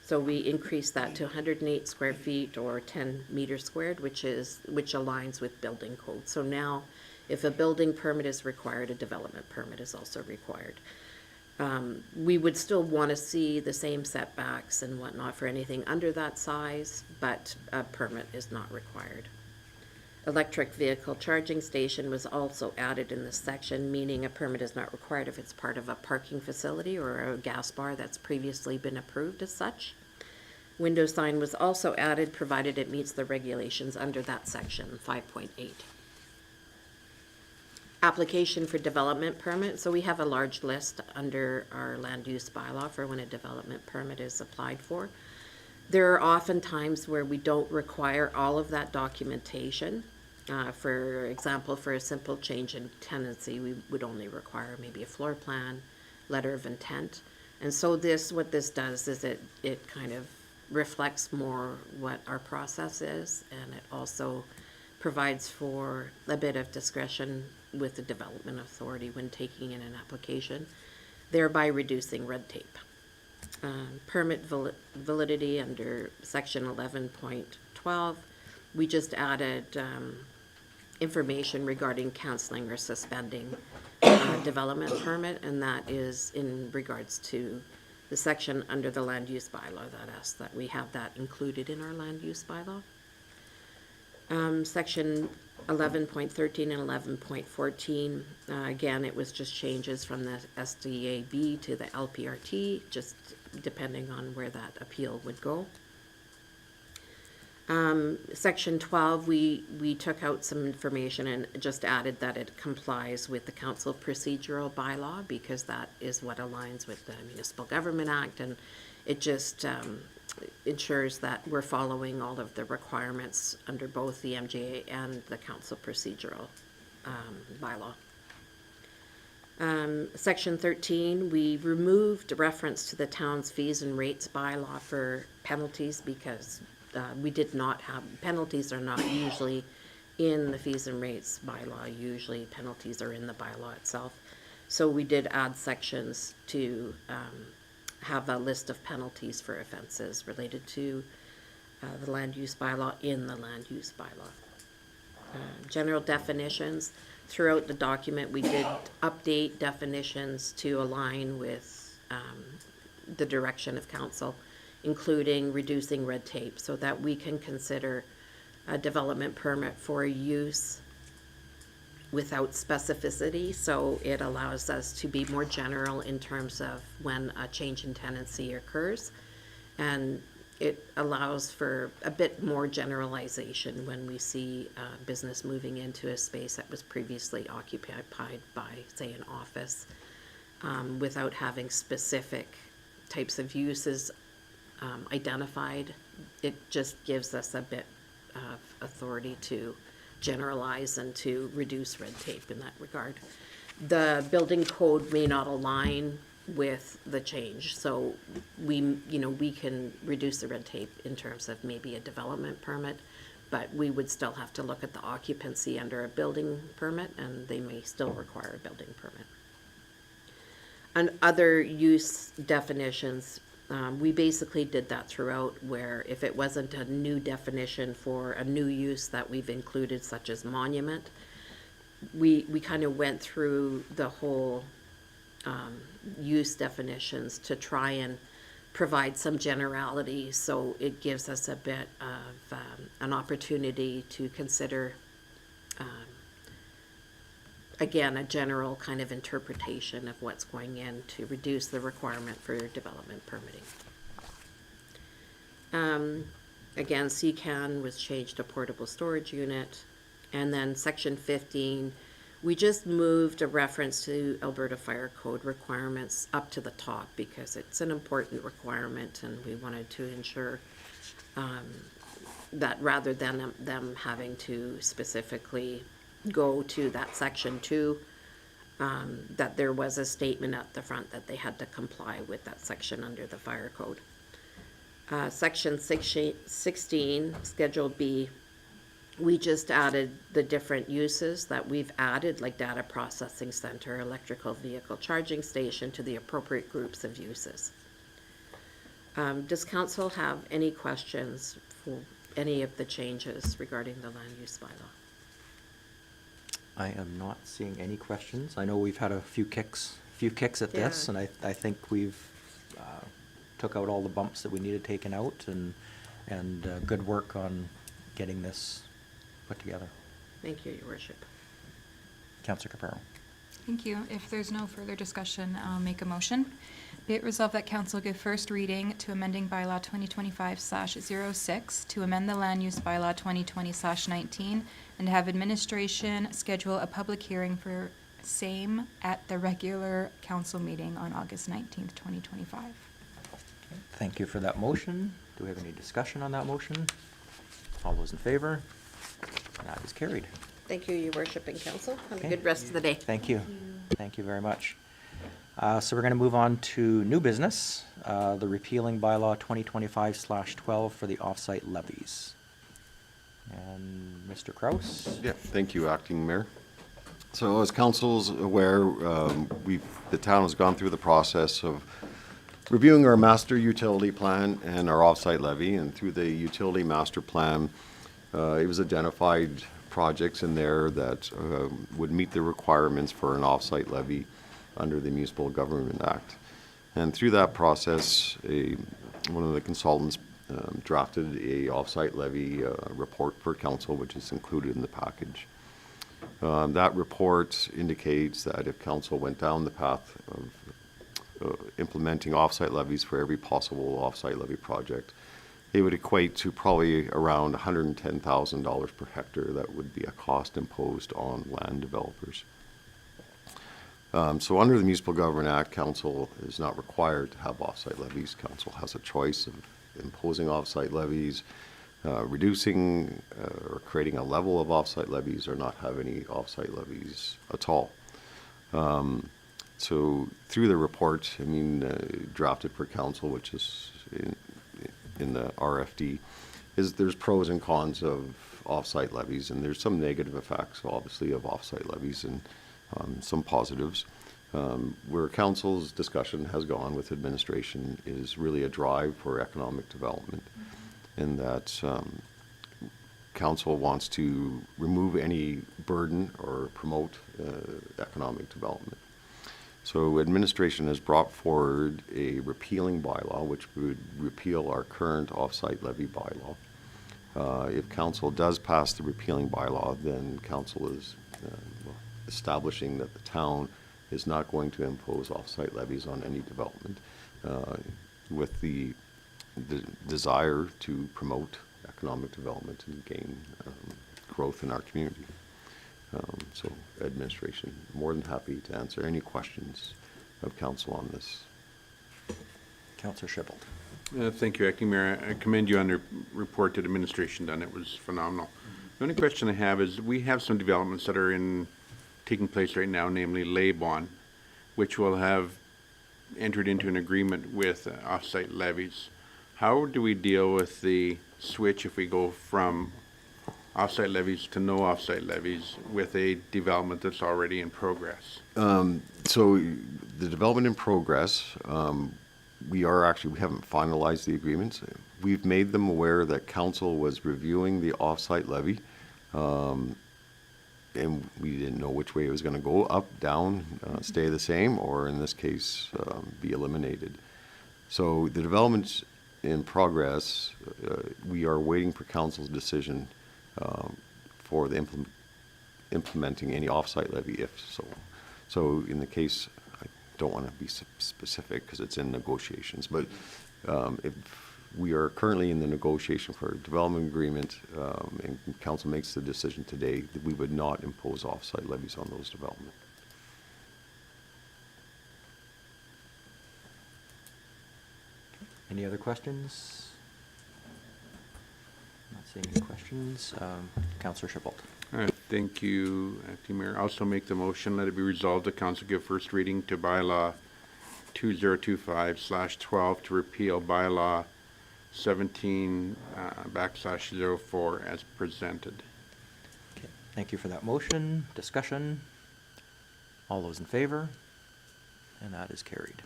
K: So we increased that to 108 square feet or 10 meters squared, which aligns with building code. So now, if a building permit is required, a development permit is also required. We would still want to see the same setbacks and whatnot for anything under that size, but a permit is not required. Electric vehicle charging station was also added in this section, meaning a permit is not required if it's part of a parking facility or a gas bar that's previously been approved as such. Window sign was also added, provided it meets the regulations under that section, 5.8. Application for development permit. So we have a large list under our land use bylaw for when a development permit is applied for. There are often times where we don't require all of that documentation. For example, for a simple change in tenancy, we would only require maybe a floor plan, letter of intent. And so what this does is it kind of reflects more what our process is, and it also provides for a bit of discretion with the development authority when taking in an application, thereby reducing red tape. Permit validity under section 11.12, we just added information regarding canceling or suspending development permit, and that is in regards to the section under the land use bylaw that asks that we have that included in our land use bylaw. Section 11.13 and 11.14, again, it was just changes from the SDAB to the LPRT, just depending on where that appeal would go. Section 12, we took out some information and just added that it complies with the council procedural bylaw, because that is what aligns with the Municipal Government Act, and it just ensures that we're following all of the requirements under both the MGA and the council procedural bylaw. Section 13, we removed reference to the town's fees and rates bylaw for penalties, because we did not have, penalties are not usually in the fees and rates bylaw. Usually penalties are in the bylaw itself. So we did add sections to have a list of penalties for offenses related to the land use bylaw in the land use bylaw. General definitions. Throughout the document, we did update definitions to align with the direction of council, including reducing red tape, so that we can consider a development permit for a use without specificity. So it allows us to be more general in terms of when a change in tenancy occurs, and it allows for a bit more generalization when we see business moving into a space that was previously occupied by, say, an office, without having specific types of uses identified. It just gives us a bit of authority to generalize and to reduce red tape in that regard. The building code may not align with the change, so we can reduce the red tape in terms of maybe a development permit, but we would still have to look at the occupancy under a building permit, and they may still require a building permit. And other use definitions, we basically did that throughout, where if it wasn't a new definition for a new use that we've included, such as monument, we kind of went through the whole use definitions to try and provide some generality, so it gives us a bit of an opportunity to consider again, a general kind of interpretation of what's going in to reduce the requirement for development permitting. Again, CCAN was changed to portable storage unit. And then section 15, we just moved a reference to Alberta Fire Code requirements up to the top, because it's an important requirement, and we wanted to ensure that rather than them having to specifically go to that section 2, that there was a statement at the front that they had to comply with that section under the fire code. Section 16, Schedule B, we just added the different uses that we've added, like data processing center, electrical vehicle charging station, to the appropriate groups of uses. Does council have any questions for any of the changes regarding the land use bylaw?
A: I am not seeing any questions. I know we've had a few kicks at this,
K: Yeah.
A: and I think we've took out all the bumps that we needed taken out, and good work on getting this put together.
K: Thank you, Your Worship.
A: Councillor Caparo.
H: Thank you. If there's no further discussion, I'll make a motion. Be it resolved that council give first reading to amending bylaw 2025/06 to amend the land use bylaw 2020/19 and have administration schedule a public hearing for same at the regular council meeting on August 19th, 2025.
A: Thank you for that motion. Do we have any discussion on that motion? All those in favor? That is carried.
K: Thank you, Your Worship and Council. Have a
A: Okay.
K: good rest of the day.
A: Thank you. Thank you very much. So we're going to move on to new business, the repealing bylaw 2025/12 for the off-site levies. And Mr. Kraus?
J: Yeah, thank you, Acting Mayor. So as council's aware, the town has gone through the process of reviewing our master utility plan and our off-site levy, and through the utility master plan, it was identified projects in there that would meet the requirements for an off-site levy under the Municipal Government Act. And through that process, one of the consultants drafted a off-site levy report for council, which is included in the package. That report indicates that if council went down the path of implementing off-site levies for every possible off-site levy project, it would equate to probably around $110,000 per hectare. That would be a cost imposed on land developers. So under the Municipal Government Act, council is not required to have off-site levies. Council has a choice of imposing off-site levies, reducing or creating a level of off-site levies, or not have any off-site levies at all. So through the report, drafted for council, which is in the RFD, there's pros and cons of off-site levies, and there's some negative effects, obviously, of off-site levies, and some positives. Where council's discussion has gone with administration is really a drive for economic development, in that council wants to remove any burden or promote economic development. So administration has brought forward a repealing bylaw, which would repeal our current off-site levy bylaw. If council does pass the repealing bylaw, then council is establishing that the town is not going to impose off-site levies on any development, with the desire to promote economic development and gain growth in our community. So administration, more than happy to answer any questions of council on this.
A: Councillor Shipple.
B: Thank you, Acting Mayor. I commend you on the report that administration done. It was phenomenal. The only question I have is, we have some developments that are taking place right now, namely Laybon, which will have entered into an agreement with off-site levies. How do we deal with the switch if we go from off-site levies to no off-site levies with a development that's already in progress?
J: So the development in progress, we haven't finalized the agreements. We've made them aware that council was reviewing the off-site levy, and we didn't know which way it was going to go, up, down, stay the same, or in this case, be eliminated. So the developments in progress, we are waiting for council's decision for the implementing any off-site levy, if so. So in the case, I don't want to be specific because it's in negotiations, but if we are currently in the negotiation for a development agreement, and council makes the decision today, that we would not impose off-site levies on those developments.
A: Any other questions? Not seeing any questions. Councillor Shipple.
B: Thank you, Acting Mayor. Also make the motion, let it be resolved that council give first reading to bylaw 2025/12 to repeal bylaw 17/04 as presented.
A: Okay, thank you for that motion. Discussion? All those in favor? And that is carried.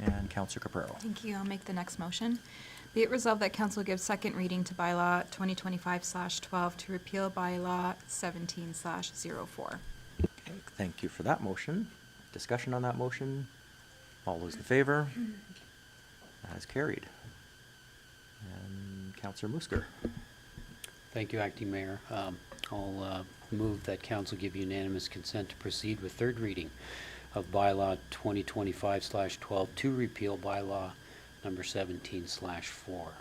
A: And Councillor Caparo.
H: Thank you. I'll make the next motion. Be it resolved that council gives second reading to bylaw 2025/12 to repeal bylaw 17/04.
A: Okay, thank you for that motion. Discussion on that motion? All those in favor? That is carried. And Councillor Musker.
I: Thank you, Acting Mayor. I'll move that council give unanimous consent to proceed with third reading of bylaw 2025/12 to repeal bylaw number 17/4.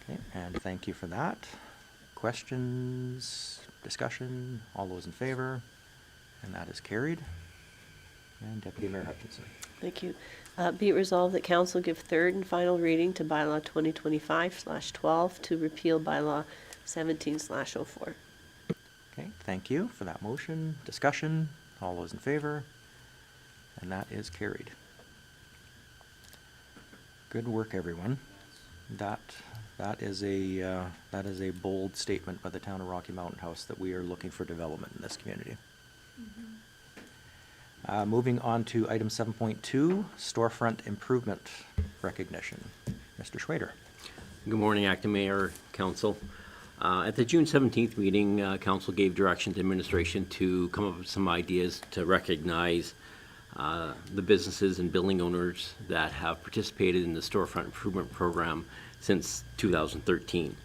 A: Okay, and thank you for that. Questions, discussion, all those in favor? And that is carried. And Deputy Mayor Hutchinson.
E: Thank you. Be it resolved that council give third and final reading to bylaw 2025/12 to repeal bylaw 17/04.
A: Okay, thank you for that motion. Discussion, all those in favor? And that is carried. Good work, everyone. That is a bold statement by the town of Rocky Mountain House that we are looking for development in this community. Moving on to item 7.2, storefront improvement recognition. Mr. Schwader.
L: Good morning, Acting Mayor, Council. At the June 17th meeting, Council gave direction to administration to come up with some ideas to recognize the businesses and building owners that have participated in the storefront improvement program since 2013.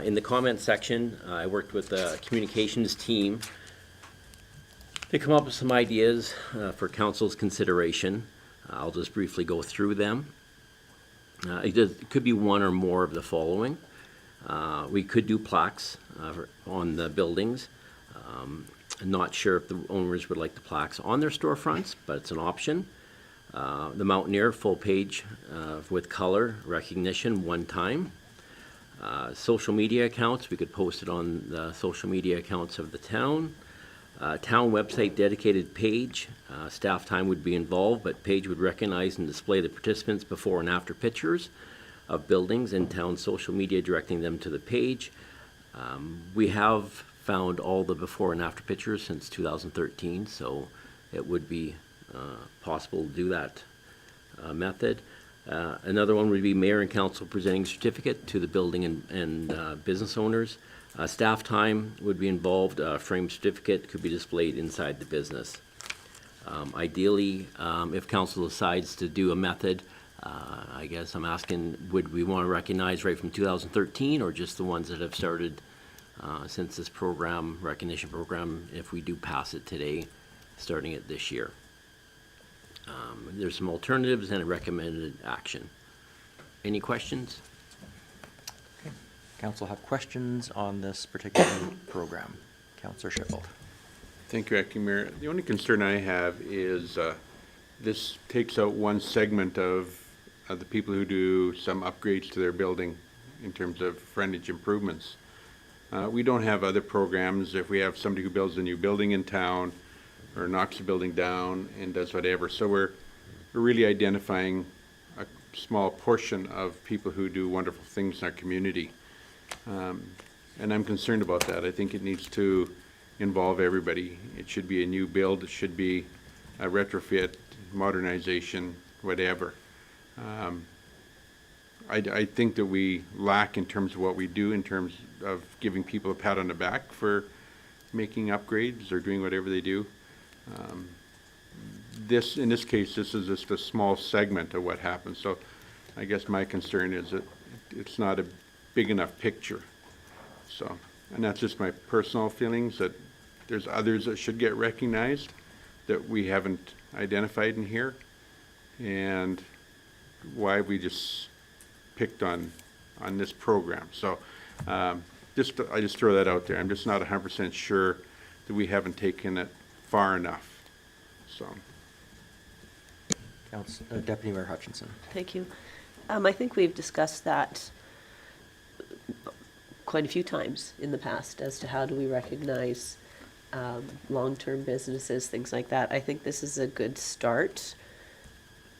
L: In the comment section, I worked with the communications team to come up with some ideas for Council's consideration. I'll just briefly go through them. It could be one or more of the following. We could do plaques on the buildings. I'm not sure if the owners would like the plaques on their storefronts, but it's an option. The Mountaineer full page with color recognition one time. Social media accounts, we could post it on the social media accounts of the town. Town website dedicated page, staff time would be involved, but page would recognize and display the participants before and after pictures of buildings and town social media, directing them to the page. We have found all the before and after pictures since 2013, so it would be possible to do that method. Another one would be mayor and council presenting certificate to the building and business owners. Staff time would be involved. Framed certificate could be displayed inside the business. Ideally, if council decides to do a method, I guess I'm asking, would we want to recognize right from 2013 or just the ones that have started since this program, recognition program, if we do pass it today, starting it this year? There's some alternatives and a recommended action. Any questions?
A: Council have questions on this particular program. Councillor Shippold.
B: Thank you, Acting Mayor. The only concern I have is this takes out one segment of the people who do some upgrades to their building in terms of frontage improvements. We don't have other programs. If we have somebody who builds a new building in town or knocks a building down and does whatever. So we're really identifying a small portion of people who do wonderful things in our community. And I'm concerned about that. I think it needs to involve everybody. It should be a new build, it should be a retrofit, modernization, whatever. I think that we lack in terms of what we do, in terms of giving people a pat on the back for making upgrades or doing whatever they do. In this case, this is just a small segment of what happens. So I guess my concern is that it's not a big enough picture. So, and that's just my personal feelings, that there's others that should get recognized that we haven't identified in here, and why we just picked on this program. So I just throw that out there. I'm just not 100% sure that we haven't taken it far enough. So.
A: Deputy Mayor Hutchinson.
E: Thank you. I think we've discussed that quite a few times in the past as to how do we recognize long-term businesses, things like that. I think this is a good start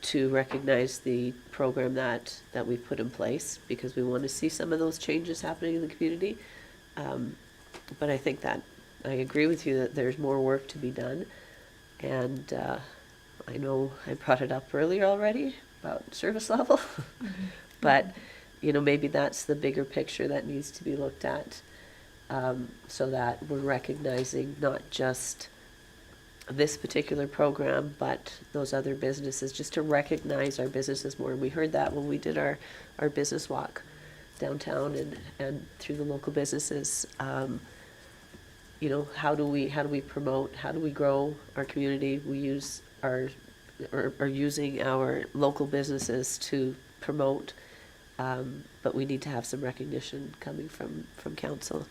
E: to recognize the program that we've put in place, because we want to see some of those changes happening in the community. But I think that I agree with you that there's more work to be done. And I know I brought it up earlier already about service level, but you know, maybe that's the bigger picture that needs to be looked at, so that we're recognizing not just this particular program, but those other businesses, just to recognize our businesses more. And we heard that when we did our business walk downtown and through the local businesses. You know, how do we promote, how do we grow our community? We use are using our local businesses to promote, but we need to have some recognition coming from council.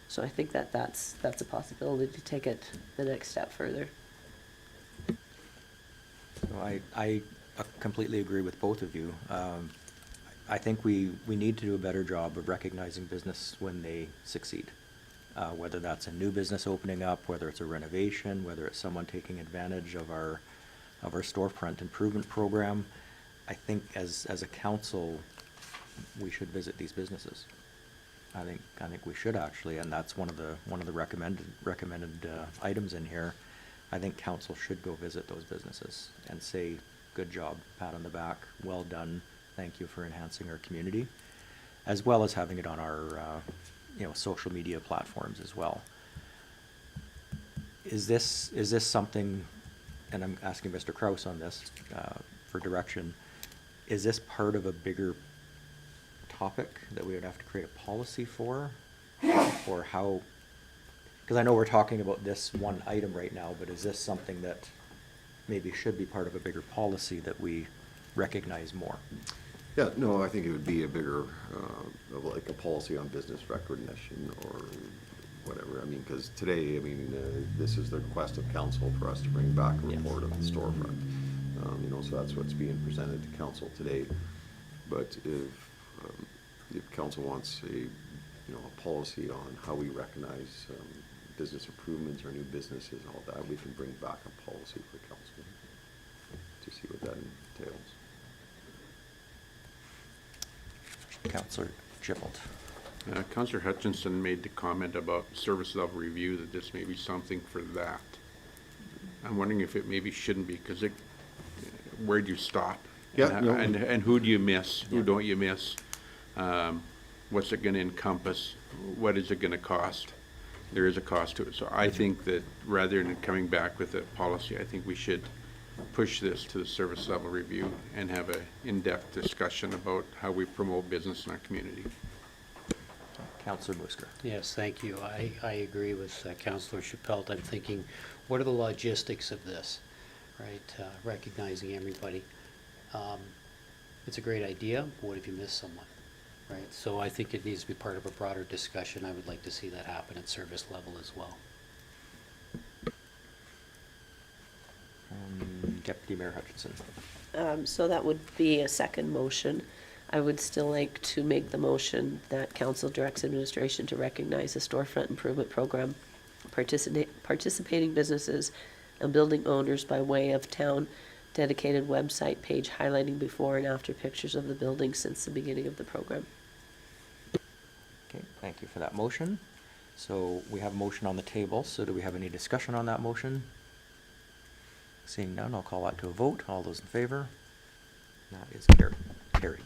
E: So I think that's a possibility to take it the next step further.
A: So I completely agree with both of you. I think we need to do a better job of recognizing business when they succeed. Whether that's a new business opening up, whether it's a renovation, whether it's someone taking advantage of our storefront improvement program. I think as a council, we should visit these businesses. I think we should actually, and that's one of the recommended items in here. I think council should go visit those businesses and say, good job, pat on the back, well done, thank you for enhancing our community, as well as having it on our social media platforms as well. Is this something, and I'm asking Mr. Kraus on this for direction, is this part of a bigger topic that we would have to create a policy for? Or how, because I know we're talking about this one item right now, but is this something that maybe should be part of a bigger policy that we recognize more?
J: Yeah, no, I think it would be a bigger, like a policy on business recognition or whatever. I mean, because today, I mean, this is the request of council for us to bring back a report of the storefront. So that's what's being presented to council today. But if council wants a policy on how we recognize business improvements or new businesses and all that, we can bring back a policy for council to see what that entails.
A: Councillor Gippold.
B: Councillor Hutchinson made the comment about service level review, that this may be something for that. I'm wondering if it maybe shouldn't be, because where do you stop?
F: Yeah,
B: And who do you miss? Who don't you miss? What's it going to encompass? What is it going to cost? There is a cost to it. So I think that rather than coming back with a policy, I think we should push this to the service level review and have an in-depth discussion about how we promote business in our community.
A: Councillor Musker.
I: Yes, thank you. I agree with Councillor Chappelle. I'm thinking, what are the logistics of this, right? Recognizing everybody. It's a great idea, but what if you miss someone, right? So I think it needs to be part of a broader discussion. I would like to see that happen at service level as well.
A: Deputy Mayor Hutchinson.
E: So that would be a second motion. I would still like to make the motion that council directs administration to recognize the storefront improvement program, participating businesses and building owners by way of town dedicated website page highlighting before and after pictures of the building since the beginning of the program.
A: Okay, thank you for that motion. So we have a motion on the table, so do we have any discussion on that motion? Seeing none, I'll call that to a vote. All those in favor? That is carried.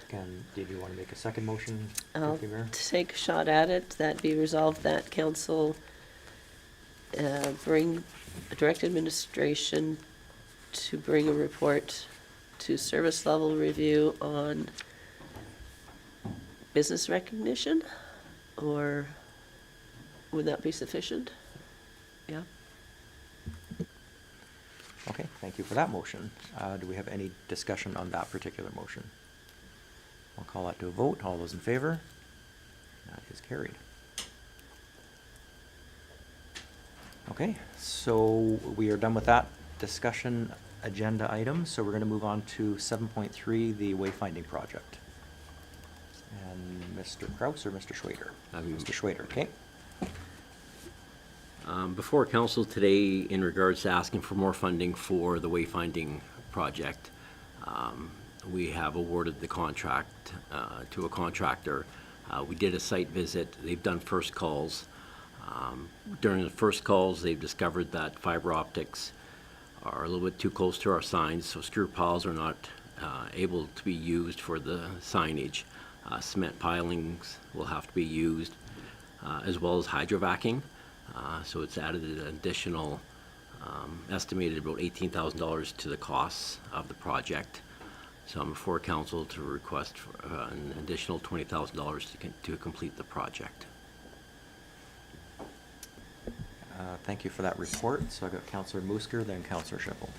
A: Again, did you want to make a second motion,
E: I'll
A: Deputy Mayor?
E: take a shot at it. That be resolved that council direct administration to bring a report to service level review on business recognition, or would that be sufficient? Yeah.
A: Okay, thank you for that motion. Do we have any discussion on that particular motion? I'll call that to a vote. All those in favor? That is carried. Okay, so we are done with that discussion agenda item, so we're going to move on to 7.3, the wayfinding project. And Mr. Kraus or Mr. Schwader? Mr. Schwader, okay.
L: Before council today, in regards to asking for more funding for the wayfinding project, we have awarded the contract to a contractor. We did a site visit. They've done first calls. During the first calls, they've discovered that fiber optics are a little bit too close to our signs, so screw piles are not able to be used for the signage. Cement pilings will have to be used, as well as hydrovacking. So it's added an additional, estimated about $18,000 to the costs of the project. So I'm before council to request an additional $20,000 to complete the project.
A: Thank you for that report. So I've got Councillor Musker, then Councillor Shipple.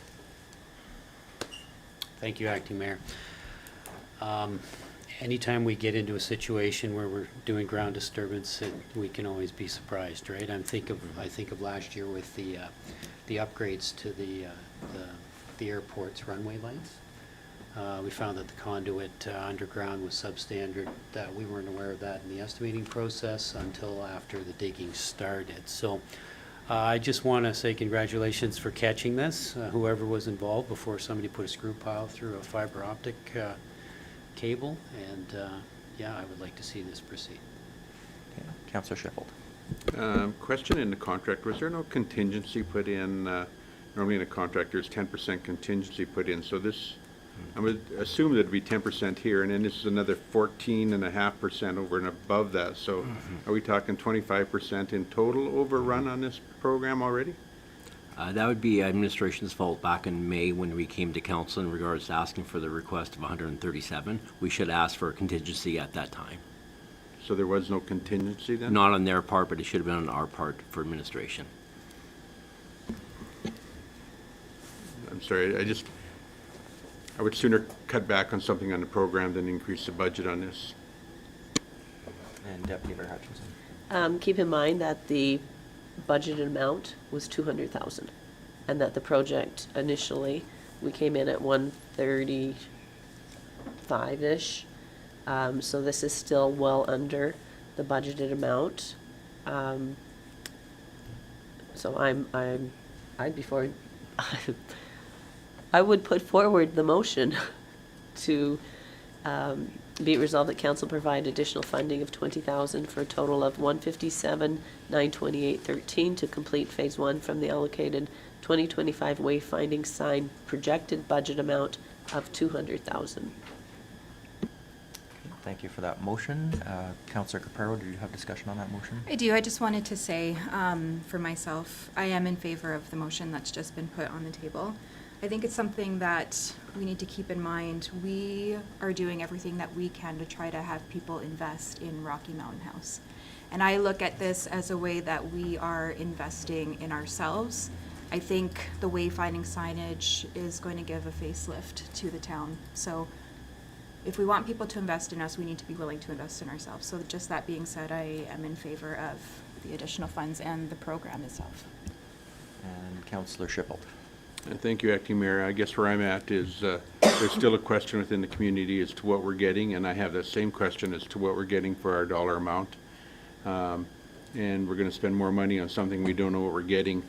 I: Thank you, Acting Mayor. Anytime we get into a situation where we're doing ground disturbance, we can always be surprised, right? I think of last year with the upgrades to the airport's runway lights. We found that the conduit underground was substandard. That we weren't aware of that in the estimating process until after the digging started. So I just want to say congratulations for catching this, whoever was involved, before somebody put a screw pile through a fiber optic cable. And yeah, I would like to see this proceed.
A: Okay. Councillor Shipple.
B: Question in the contract, was there no contingency put in? Normally in a contract, there's 10% contingency put in, so this, I would assume that'd be 10% here, and then this is another 14.5% over and above that, so are we talking 25% in total overrun on this program already?
L: That would be administration's fault back in May when we came to council in regards to asking for the request of 137. We should ask for a contingency at that time.
B: So there was no contingency then?
L: Not on their part, but it should have been on our part for administration.
B: I'm sorry, I would sooner cut back on something on the program than increase the budget on this.
A: And Deputy Mayor Hutchinson.
E: Keep in mind that the budgeted amount was 200,000, and that the project initially, we came in at 135-ish. So this is still well under the budgeted amount. So I'd be for, I would put forward the motion to be it resolved that council provide additional funding of 20,000 for a total of 157,928.13 to complete phase 1 from the allocated 2025 wayfinding sign projected budget amount of 200,000.
A: Thank you for that motion. Councillor Caparo, do you have discussion on that motion?
H: I do. I just wanted to say, for myself, I am in favor of the motion that's just been put on the table. I think it's something that we need to keep in mind. We are doing everything that we can to try to have people invest in Rocky Mountain House. And I look at this as a way that we are investing in ourselves. I think the wayfinding signage is going to give a facelift to the town. So if we want people to invest in us, we need to be willing to invest in ourselves. So just that being said, I am in favor of the additional funds and the program itself.
A: And Councillor Shipple.
B: Thank you, Acting Mayor. I guess where I'm at is there's still a question within the community as to what we're getting, and I have that same question as to what we're getting for our dollar amount. And we're going to spend more money on something we don't know what we're getting.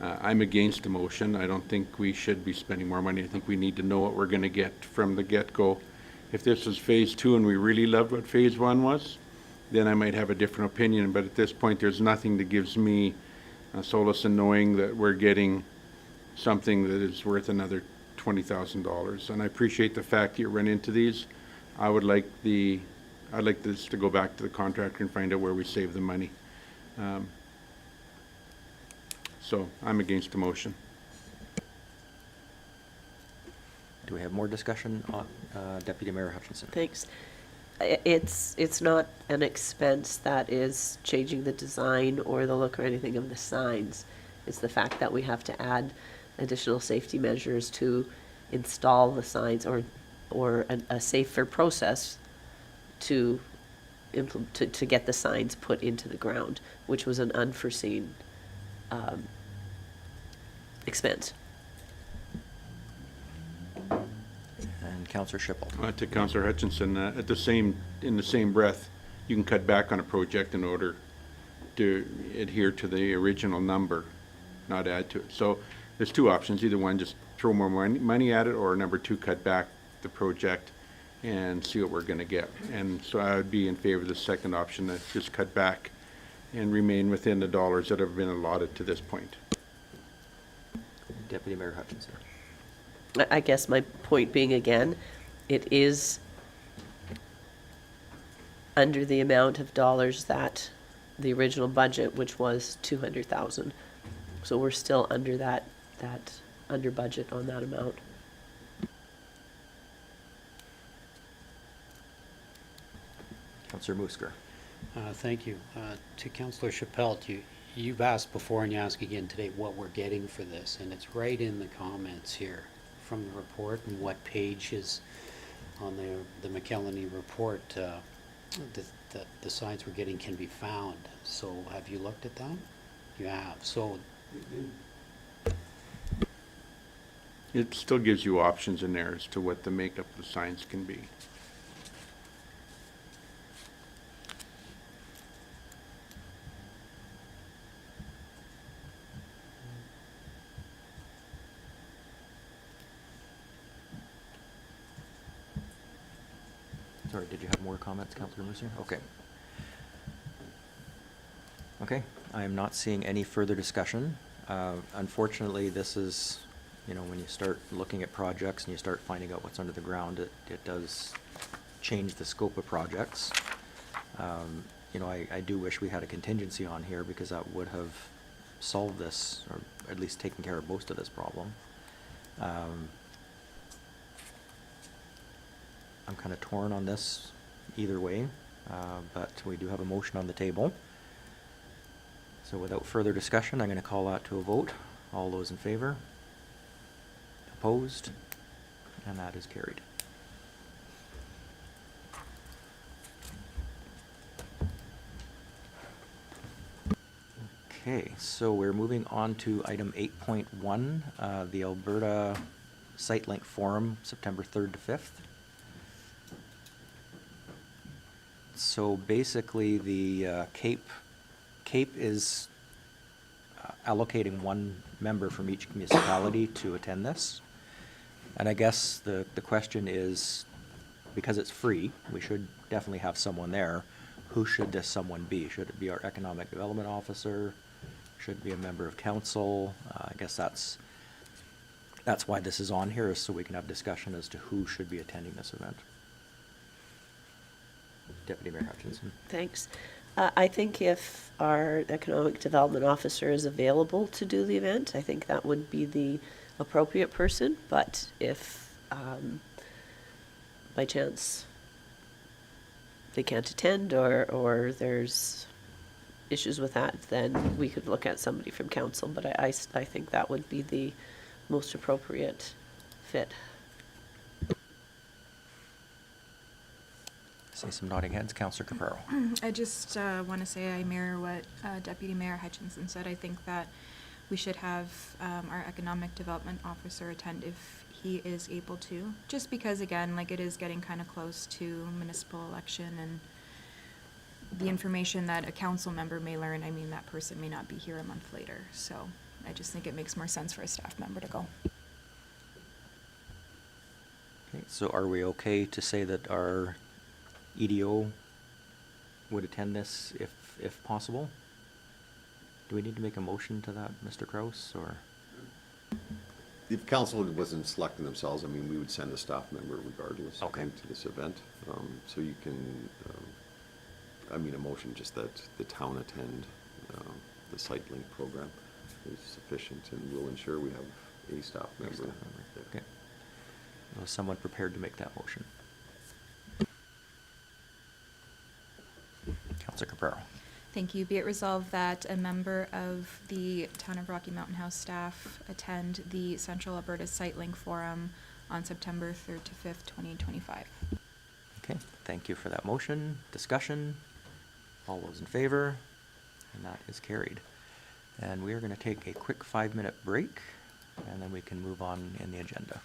B: I'm against the motion. I don't think we should be spending more money. I think we need to know what we're going to get from the get-go. If this was phase 2 and we really loved what phase 1 was, then I might have a different opinion. But at this point, there's nothing that gives me solace in knowing that we're getting something that is worth another $20,000. And I appreciate the fact that you run into these. I'd like this to go back to the contractor and find out where we save the money. So I'm against the motion.
A: Do we have more discussion on Deputy Mayor Hutchinson?
E: Thanks. It's not an expense that is changing the design or the look or anything of the signs. It's the fact that we have to add additional safety measures to install the signs or a safer process to get the signs put into the ground, which was an unforeseen expense.
A: And Councillor Shipple.
B: To Councillor Hutchinson, in the same breath, you can cut back on a project in order to adhere to the original number, not add to it. So there's two options. Either one, just throw more money at it, or number 2, cut back the project and see what we're going to get. And so I would be in favor of the second option, that just cut back and remain within the dollars that have been allotted to this point.
A: Deputy Mayor Hutchinson.
E: I guess my point being, again, it is under the amount of dollars that the original budget, which was 200,000. So we're still under that under budget on that amount.
A: Councillor Musker.
I: Thank you. To Councillor Chappelle, you've asked before and you ask again today what we're getting for this, and it's right in the comments here from the report and what page is on the McKelney report. The signs we're getting can be found. So have you looked at that? You have. So
B: It still gives you options in there as to what the makeup of the signs can be.
A: Sorry, did you have more comments, Councillor Mercer? Okay. Okay, I am not seeing any further discussion. Unfortunately, this is, you know, when you start looking at projects and you start finding out what's under the ground, it does change the scope of projects. You know, I do wish we had a contingency on here because that would have solved this, or at least taken care of most of this problem. I'm kind of torn on this either way, but we do have a motion on the table. So without further discussion, I'm going to call that to a vote. All those in favor? Opposed? And that is carried. Okay, so we're moving on to item 8.1, the Alberta SiteLink Forum, September 3rd to 5th. So basically, the CAPE is allocating one member from each municipality to attend this. And I guess the question is, because it's free, we should definitely have someone there. Who should this someone be? Should it be our economic development officer? Should it be a member of council? I guess that's why this is on here, is so we can have discussion as to who should be attending this event. Deputy Mayor Hutchinson.
E: Thanks. I think if our economic development officer is available to do the event, I think that would be the appropriate person. But if by chance they can't attend or there's issues with that, then we could look at somebody from council. But I think that would be the most appropriate fit.
A: See some nodding heads. Councillor Caparro.
H: I just want to say I mirror what Deputy Mayor Hutchinson said. I think that we should have our economic development officer attend if he is able to. Just because, again, like it is getting kind of close to municipal election, and the information that a council member may learn, I mean, that person may not be here a month later. So I just think it makes more sense for a staff member to go.
A: Okay, so are we okay to say that our EDO would attend this if possible? Do we need to make a motion to that, Mr. Kraus, or?
J: If council wasn't selecting themselves, I mean, we would send a staff member regardless, I
A: Okay.
J: think, to this event. So you can, I mean, a motion just that the town attend the SiteLink program is sufficient, and we'll ensure we have a staff member there.
A: Okay. Was someone prepared to make that motion? Councillor Caparro.
H: Thank you. Be it resolved that a member of the Town of Rocky Mountain House staff attend the Central Alberta SiteLink Forum on September 3rd to 5th, 2025.
A: Okay, thank you for that motion. Discussion? All those in favor? And that is carried. And we are going to take a quick 5-minute break, and then we can move on in the agenda.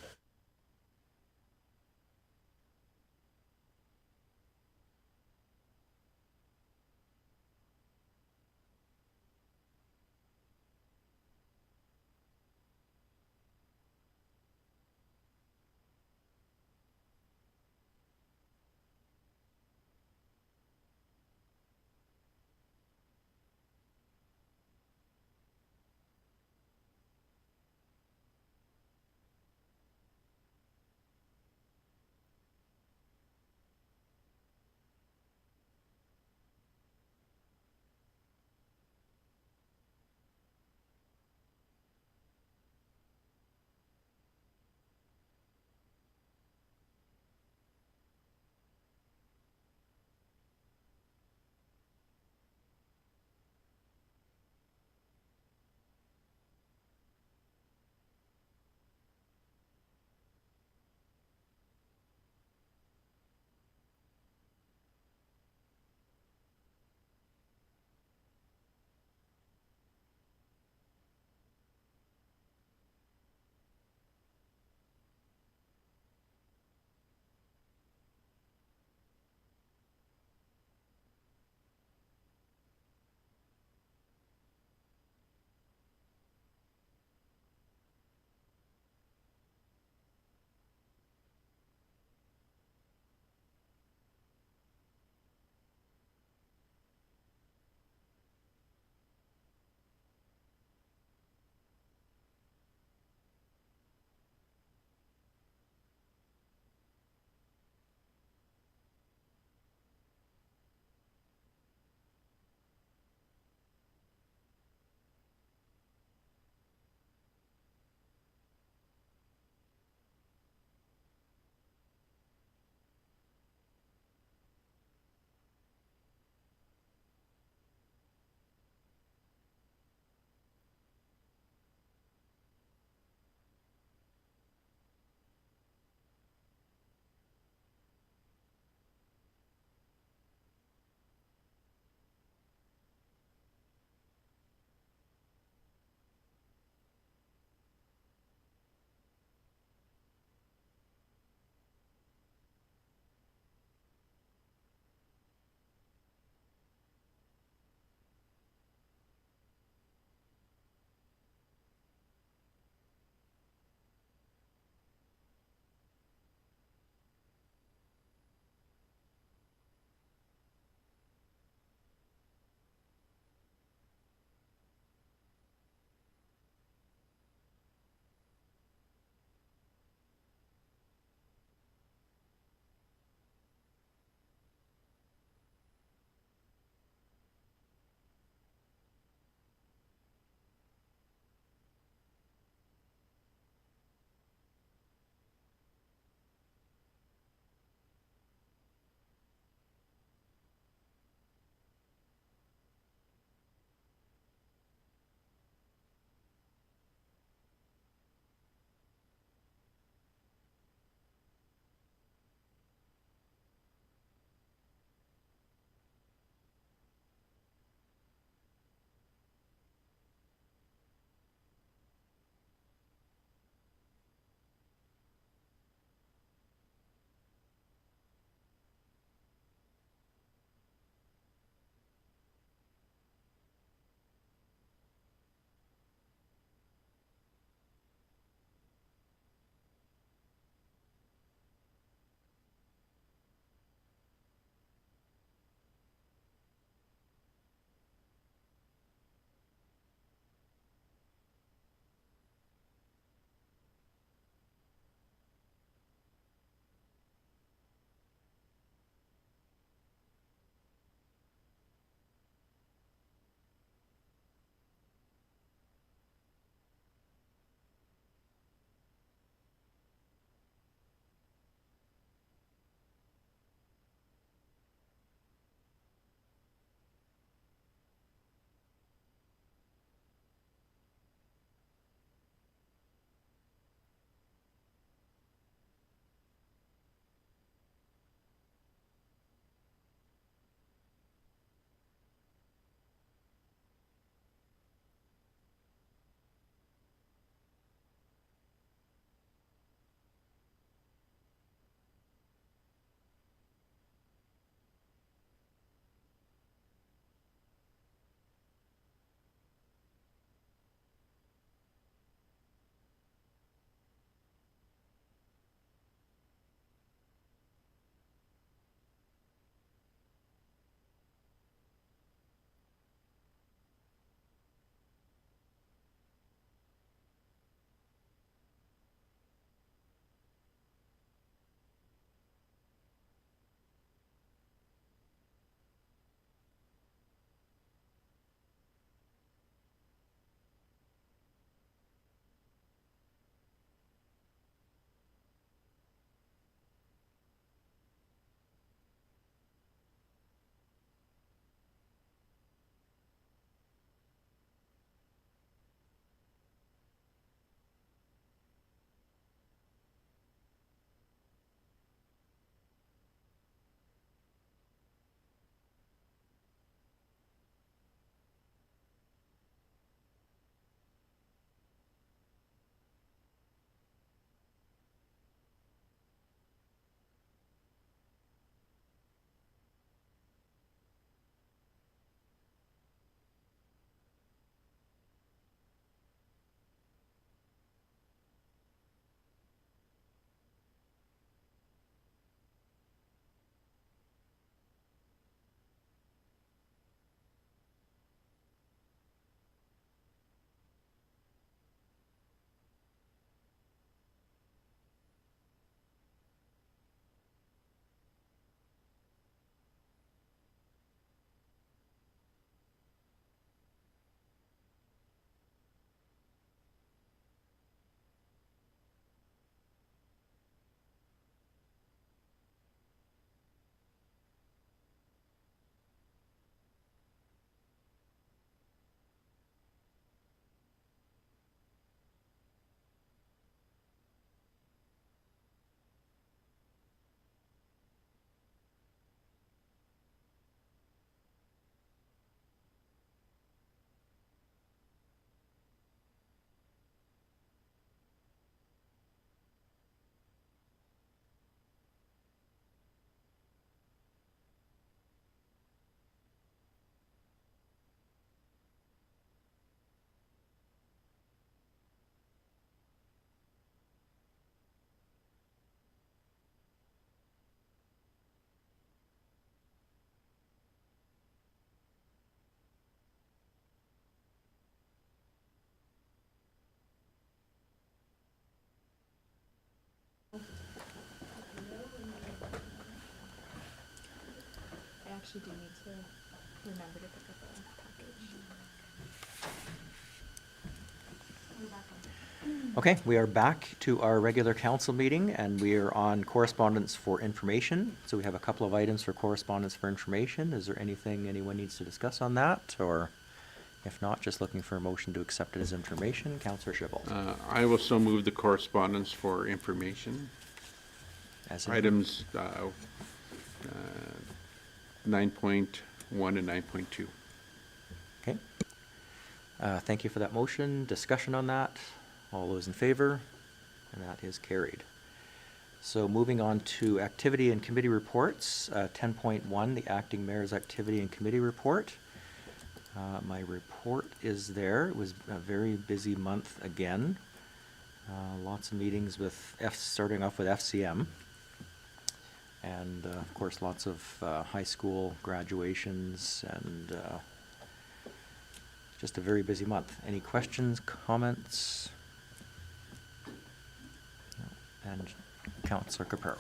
H: actually do need to remember to pick up a package. We're back on.
A: Okay, we are back to our regular council meeting, and we are on correspondence for information. So we have a couple of items for correspondence for information. Is there anything anyone needs to discuss on that? Or if not, just looking for a motion to accept it as information. Councillor Schiffel.
B: I will so move the correspondence for information.
A: As in-
B: Items 9.1 and 9.2.
A: Okay. Thank you for that motion. Discussion on that? All those in favor? And that is carried. So moving on to activity and committee reports, 10.1, the acting mayor's activity and committee report. My report is there. It was a very busy month again. Lots of meetings with starting off with FCM. And of course, lots of high school graduations and just a very busy month. Any questions, comments? No. And Councillor Capero.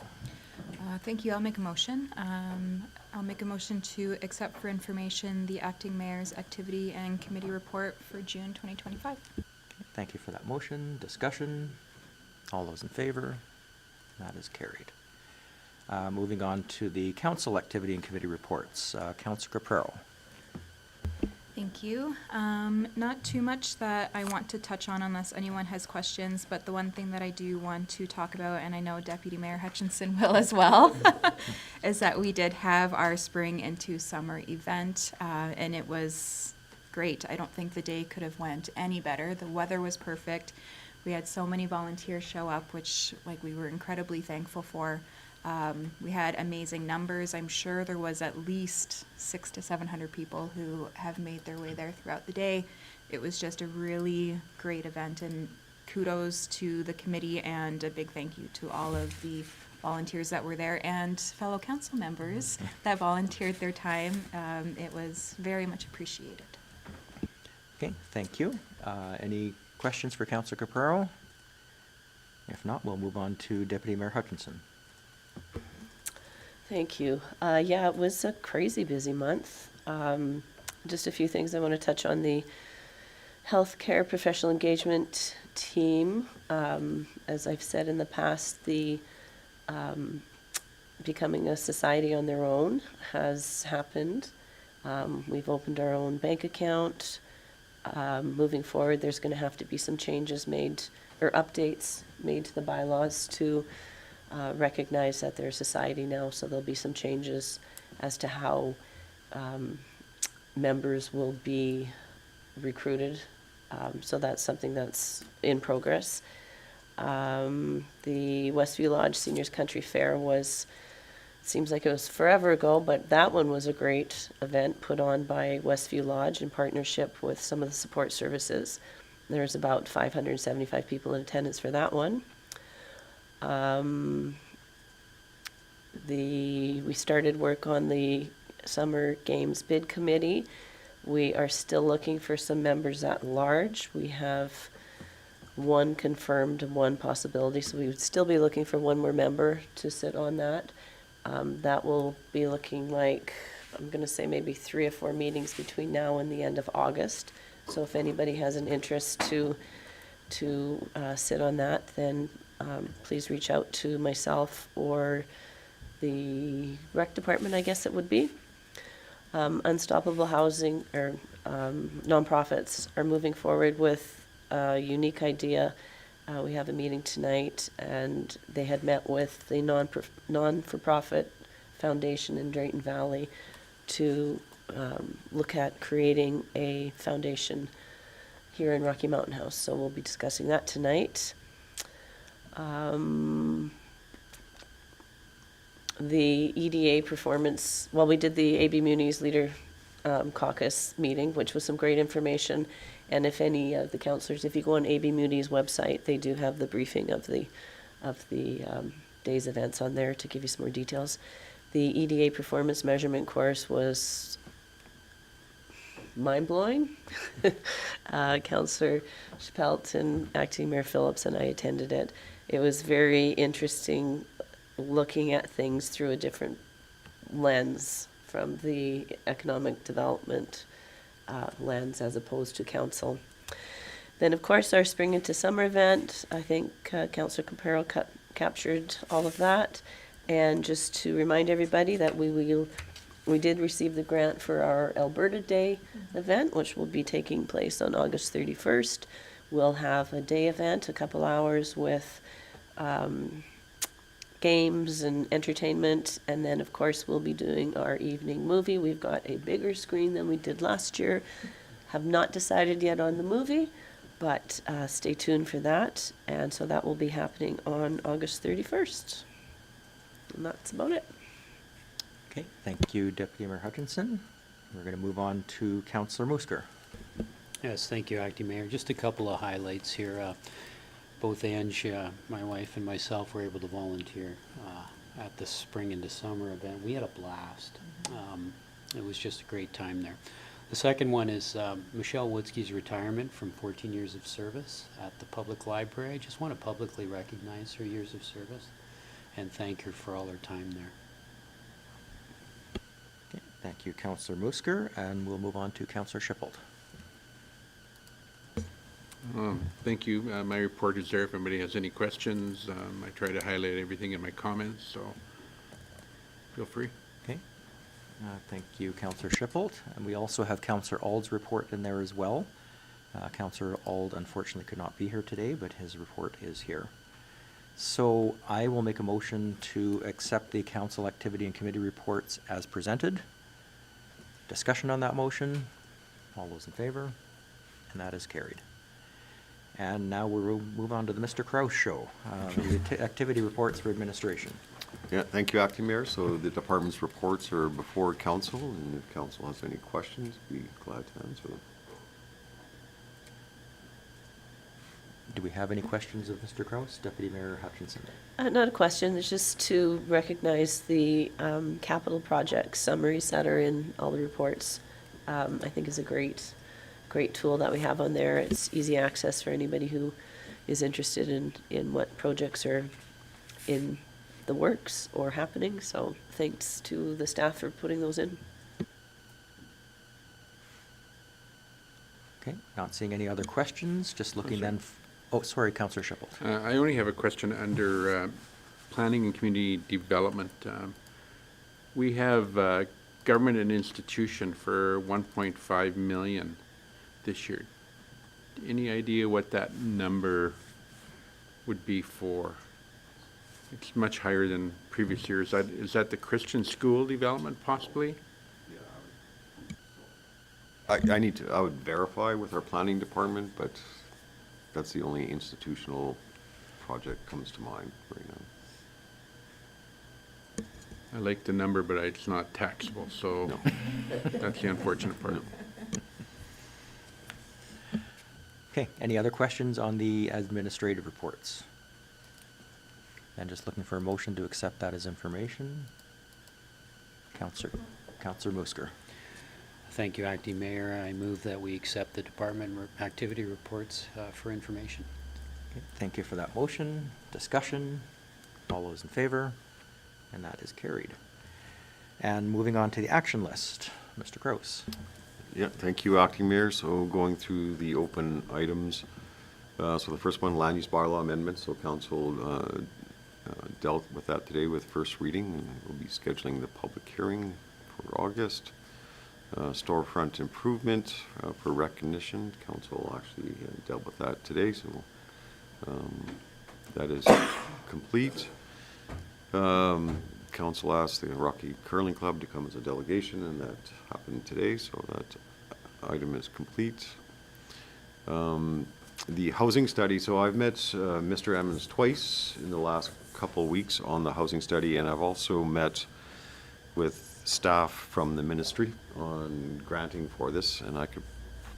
H: Thank you. I'll make a motion. I'll make a motion to accept for information the acting mayor's activity and committee report for June 2025.
A: Okay, thank you for that motion. Discussion? All those in favor? That is carried. Moving on to the council activity and committee reports. Councillor Capero.
H: Thank you. Not too much that I want to touch on unless anyone has questions, but the one thing that I do want to talk about, and I know Deputy Mayor Hutchinson will as well, is that we did have our spring into summer event, and it was great. I don't think the day could have went any better. The weather was perfect. We had so many volunteers show up, which we were incredibly thankful for. We had amazing numbers. I'm sure there was at least 600 to 700 people who have made their way there throughout the day. It was just a really great event, and kudos to the committee and a big thank you to all of the volunteers that were there and fellow council members that volunteered their time. It was very much appreciated.
A: Okay, thank you. Any questions for Councillor Capero? If not, we'll move on to Deputy Mayor Hutchinson.
E: Thank you. Yeah, it was a crazy busy month. Just a few things I want to touch on. The healthcare professional engagement team, as I've said in the past, the becoming a society on their own has happened. We've opened our own bank account. Moving forward, there's going to have to be some changes made or updates made to the bylaws to recognize that they're a society now, so there'll be some changes as to how members will be recruited. So that's something that's in progress. The Westview Lodge Seniors Country Fair seems like it was forever ago, but that one was a great event put on by Westview Lodge in partnership with some of the support services. There's about 575 people in attendance for that one. We started work on the Summer Games Bid Committee. We are still looking for some members at large. We have one confirmed and one possibility, so we would still be looking for one more member to sit on that. That will be looking like, I'm going to say maybe 3 or 4 meetings between now and the end of August. So if anybody has an interest to sit on that, then please reach out to myself or the rec department, I guess it would be. Unstoppable Housing, or nonprofits, are moving forward with a unique idea. We have a meeting tonight, and they had met with the non-for-profit foundation in Drayton Valley to look at creating a foundation here in Rocky Mountain House. So we'll be discussing that tonight. The EDA performance, well, we did the AB Muni's Leader Caucus meeting, which was some great information. And if any of the councillors, if you go on AB Muni's website, they do have the briefing of the day's events on there to give you some more details. The EDA performance measurement course was mind-blowing. Councillor Spelt and Acting Mayor Phillips and I attended it. It was very interesting looking at things through a different lens from the economic development lens as opposed to council. Then, of course, our spring into summer event, I think Councillor Capero captured all of that. And just to remind everybody that we did receive the grant for our Alberta Day event, which will be taking place on August 31st. We'll have a day event, a couple hours with games and entertainment, and then of course we'll be doing our evening movie. We've got a bigger screen than we did last year. Have not decided yet on the movie, but stay tuned for that. And so that will be happening on August 31st. And that's about it.
A: Okay, thank you, Deputy Mayor Hutchinson. We're going to move on to Councillor Musker.
I: Yes, thank you, Acting Mayor. Just a couple of highlights here. Both Ange, my wife, and myself were able to volunteer at the spring into summer event. We had a blast. It was just a great time there. The second one is Michelle Woodsky's retirement from 14 years of service at the public library. I just want to publicly recognize her years of service and thank her for all her time there.
A: Okay, thank you, Councillor Musker, and we'll move on to Councillor Shippold.
B: Thank you. My report is there if anybody has any questions. I try to highlight everything in my comments, so feel free.
A: Okay, thank you, Councillor Shippold. And we also have Councillor Ald's report in there as well. Councillor Ald unfortunately could not be here today, but his report is here. So I will make a motion to accept the council activity and committee reports as presented. Discussion on that motion? All those in favor? And that is carried. And now we'll move on to the Mr. Kraus show, the activity reports for administration.
J: Yeah, thank you, Acting Mayor. So the department's reports are before council, and if council has any questions, be glad to answer them.
A: Do we have any questions of Mr. Kraus, Deputy Mayor Hutchinson?
E: Not a question, it's just to recognize the capital project summaries that are in all the reports. I think is a great tool that we have on there. It's easy access for anybody who is interested in what projects are in the works or happening. So thanks to the staff for putting those in.
A: Okay, not seeing any other questions, just looking then. Oh, sorry, Councillor Shippold.
B: I only have a question under planning and community development. We have government and institution for 1.5 million this year. Any idea what that number would be for? It's much higher than previous years. Is that the Christian school development possibly?
J: I would verify with our planning department, but that's the only institutional project comes to mind right now.
B: I like the number, but it's not taxable, so
J: No.
B: that's the unfortunate part.
A: Okay, any other questions on the administrative reports? And just looking for a motion to accept that as information. Councillor Musker.
I: Thank you, Acting Mayor. I move that we accept the department activity reports for information.
A: Okay, thank you for that motion. Discussion? All those in favor? And that is carried. And moving on to the action list, Mr. Kraus.
J: Yeah, thank you, Acting Mayor. So going through the open items. So the first one, land use bylaw amendment. So council dealt with that today with first reading, and we'll be scheduling the public hearing for August. Storefront improvement for recognition. Council actually dealt with that today, so that is complete. Council asked the Rocky Curling Club to come as a delegation, and that happened today, so that item is complete. The housing study, so I've met Mr. Emmons twice in the last couple weeks on the housing study, and I've also met with staff from the ministry on granting for this, and I could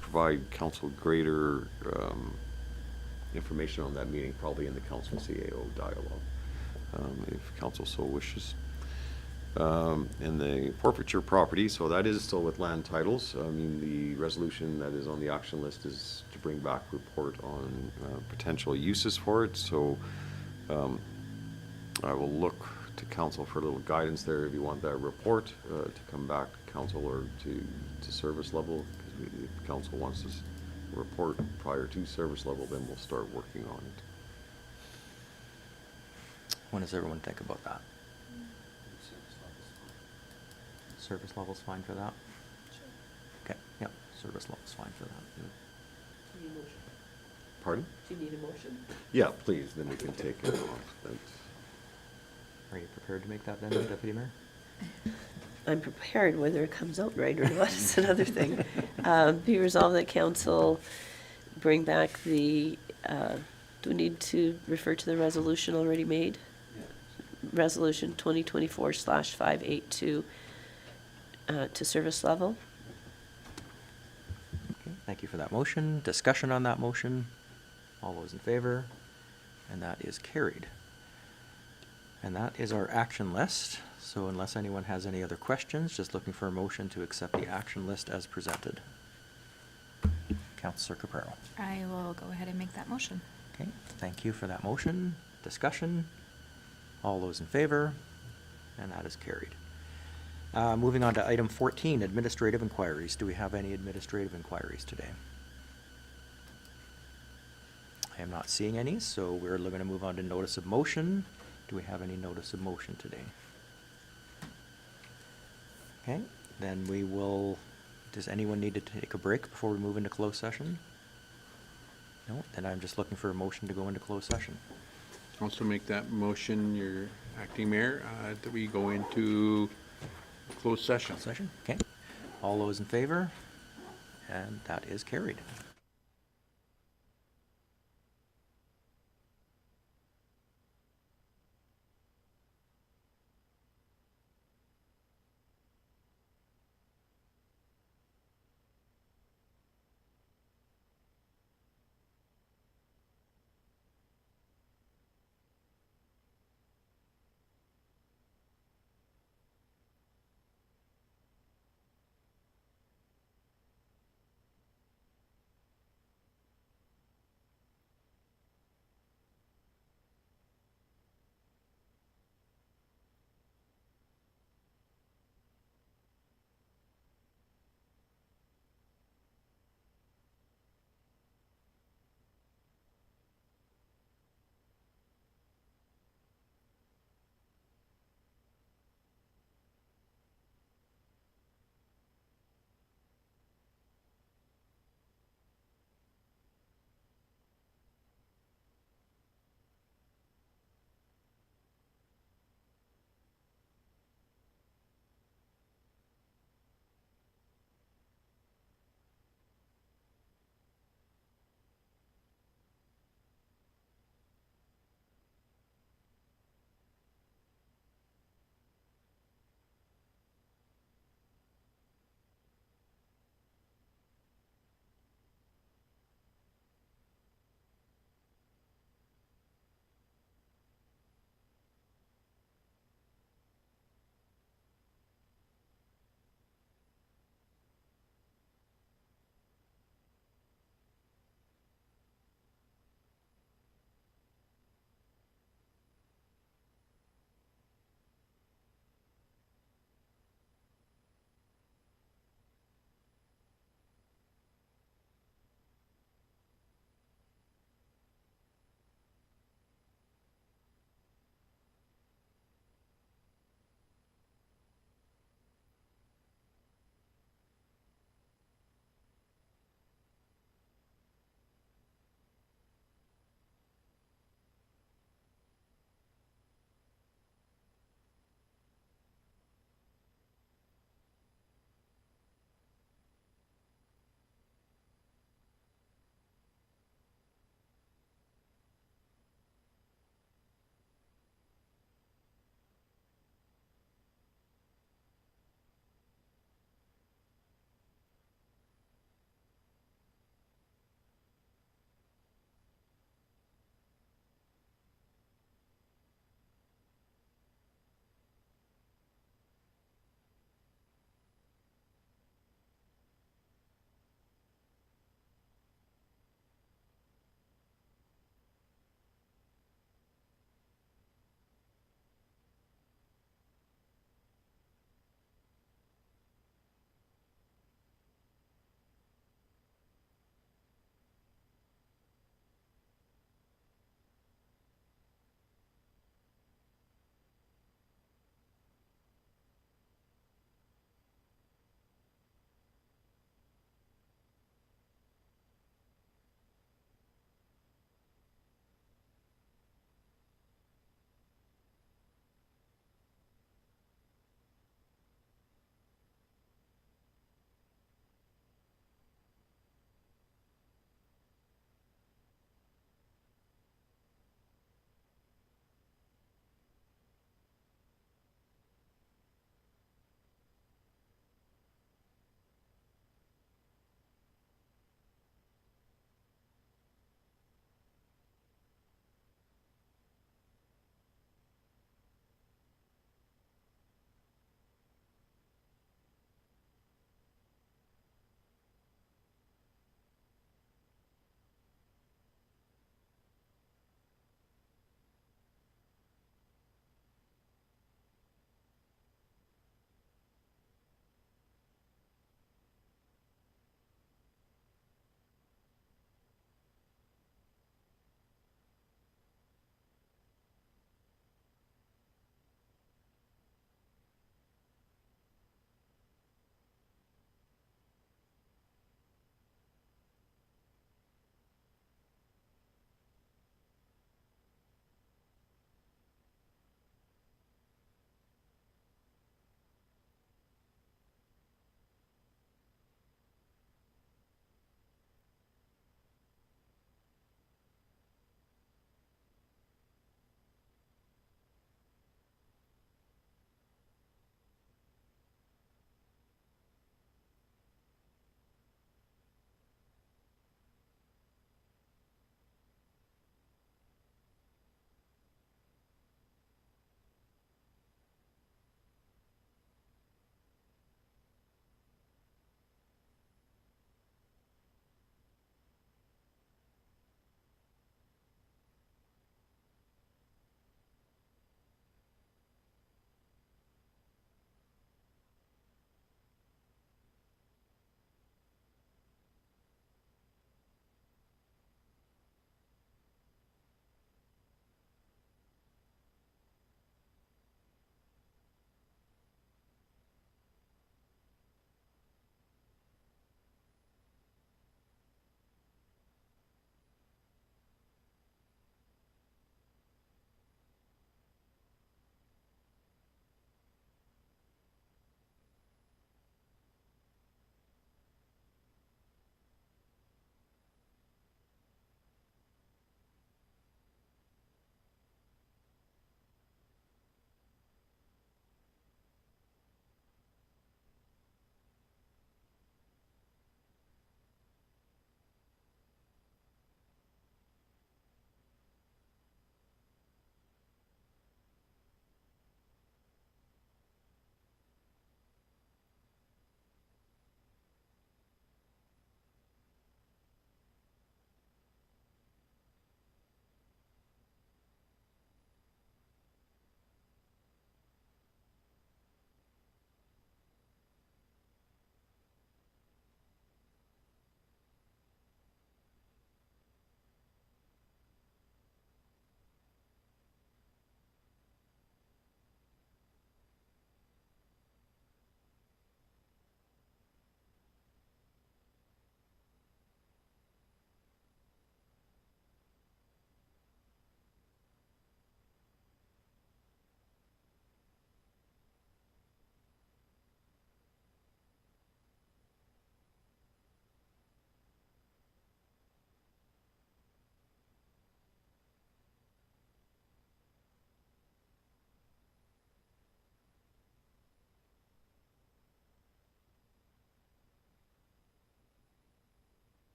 J: provide council greater information on that meeting, probably in the council CAO dialogue, if council so wishes. In the forfeiture property, so that is still with land titles. I mean, the resolution that is on the action list is to bring back report on potential uses for it, so I will look to council for a little guidance there, if you want that report to come back to council or to service level. Because if council wants this report prior to service level, then we'll start working on it.
A: What does everyone think about that? Service level's fine for that? Okay, yep, service level's fine for that.
E: Do you need a motion?
J: Pardon?
E: Do you need a motion?
J: Yeah, please, then we can take it off.
A: Are you prepared to make that then, Deputy Mayor?
E: I'm prepared, whether it comes out right or not is another thing. Be resolved that council bring back the, do we need to refer to the resolution already made? Resolution 2024/582 to service level.
A: Okay, thank you for that motion. Discussion on that motion? All those in favor? And that is carried. And that is our action list. So unless anyone has any other questions, just looking for a motion to accept the action list as presented. Councillor Caprero.
H: I will go ahead and make that motion.
A: Okay, thank you for that motion. Discussion? All those in favor? And that is carried. Moving on to item 14, administrative inquiries. Do we have any administrative inquiries today? I am not seeing any, so we're going to move on to notice of motion. Do we have any notice of motion today? Okay, then we will, does anyone need to take a break before we move into closed session? No, then I'm just looking for a motion to go into closed session.
B: Also make that motion, your acting mayor, that we go into closed session.
A: Session, okay. All those in favor? And that is carried.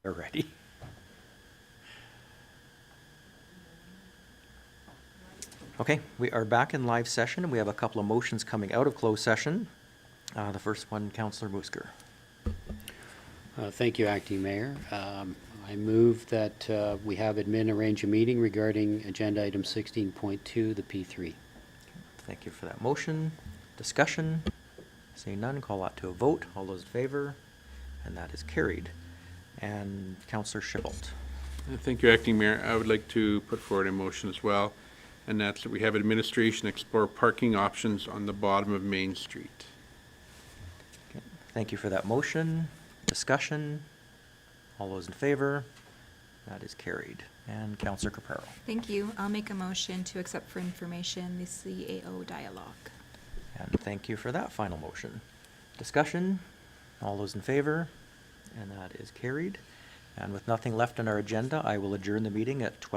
A: already. Okay, we are back in live session. We have a couple of motions coming out of closed session. The first one, Councillor Musker.
I: Thank you, Acting Mayor. I move that we have admin arrange a meeting regarding agenda item 16.2, the P3.
A: Thank you for that motion. Discussion? Seeing none, call that to a vote. All those in favor? And that is carried. And Councillor Schibalt.
B: Thank you, Acting Mayor. I would like to put forward a motion as well, and that's that we have administration explore parking options on the bottom of Main Street.
A: Okay, thank you for that motion. Discussion? All those in favor? That is carried. And Councillor Caparo.
H: Thank you. I'll make a motion to accept for information the CAO dialogue.
A: And thank you for that final motion. Discussion? All those in favor? And that is carried. And with nothing left on our agenda, I will adjourn the meeting at 12.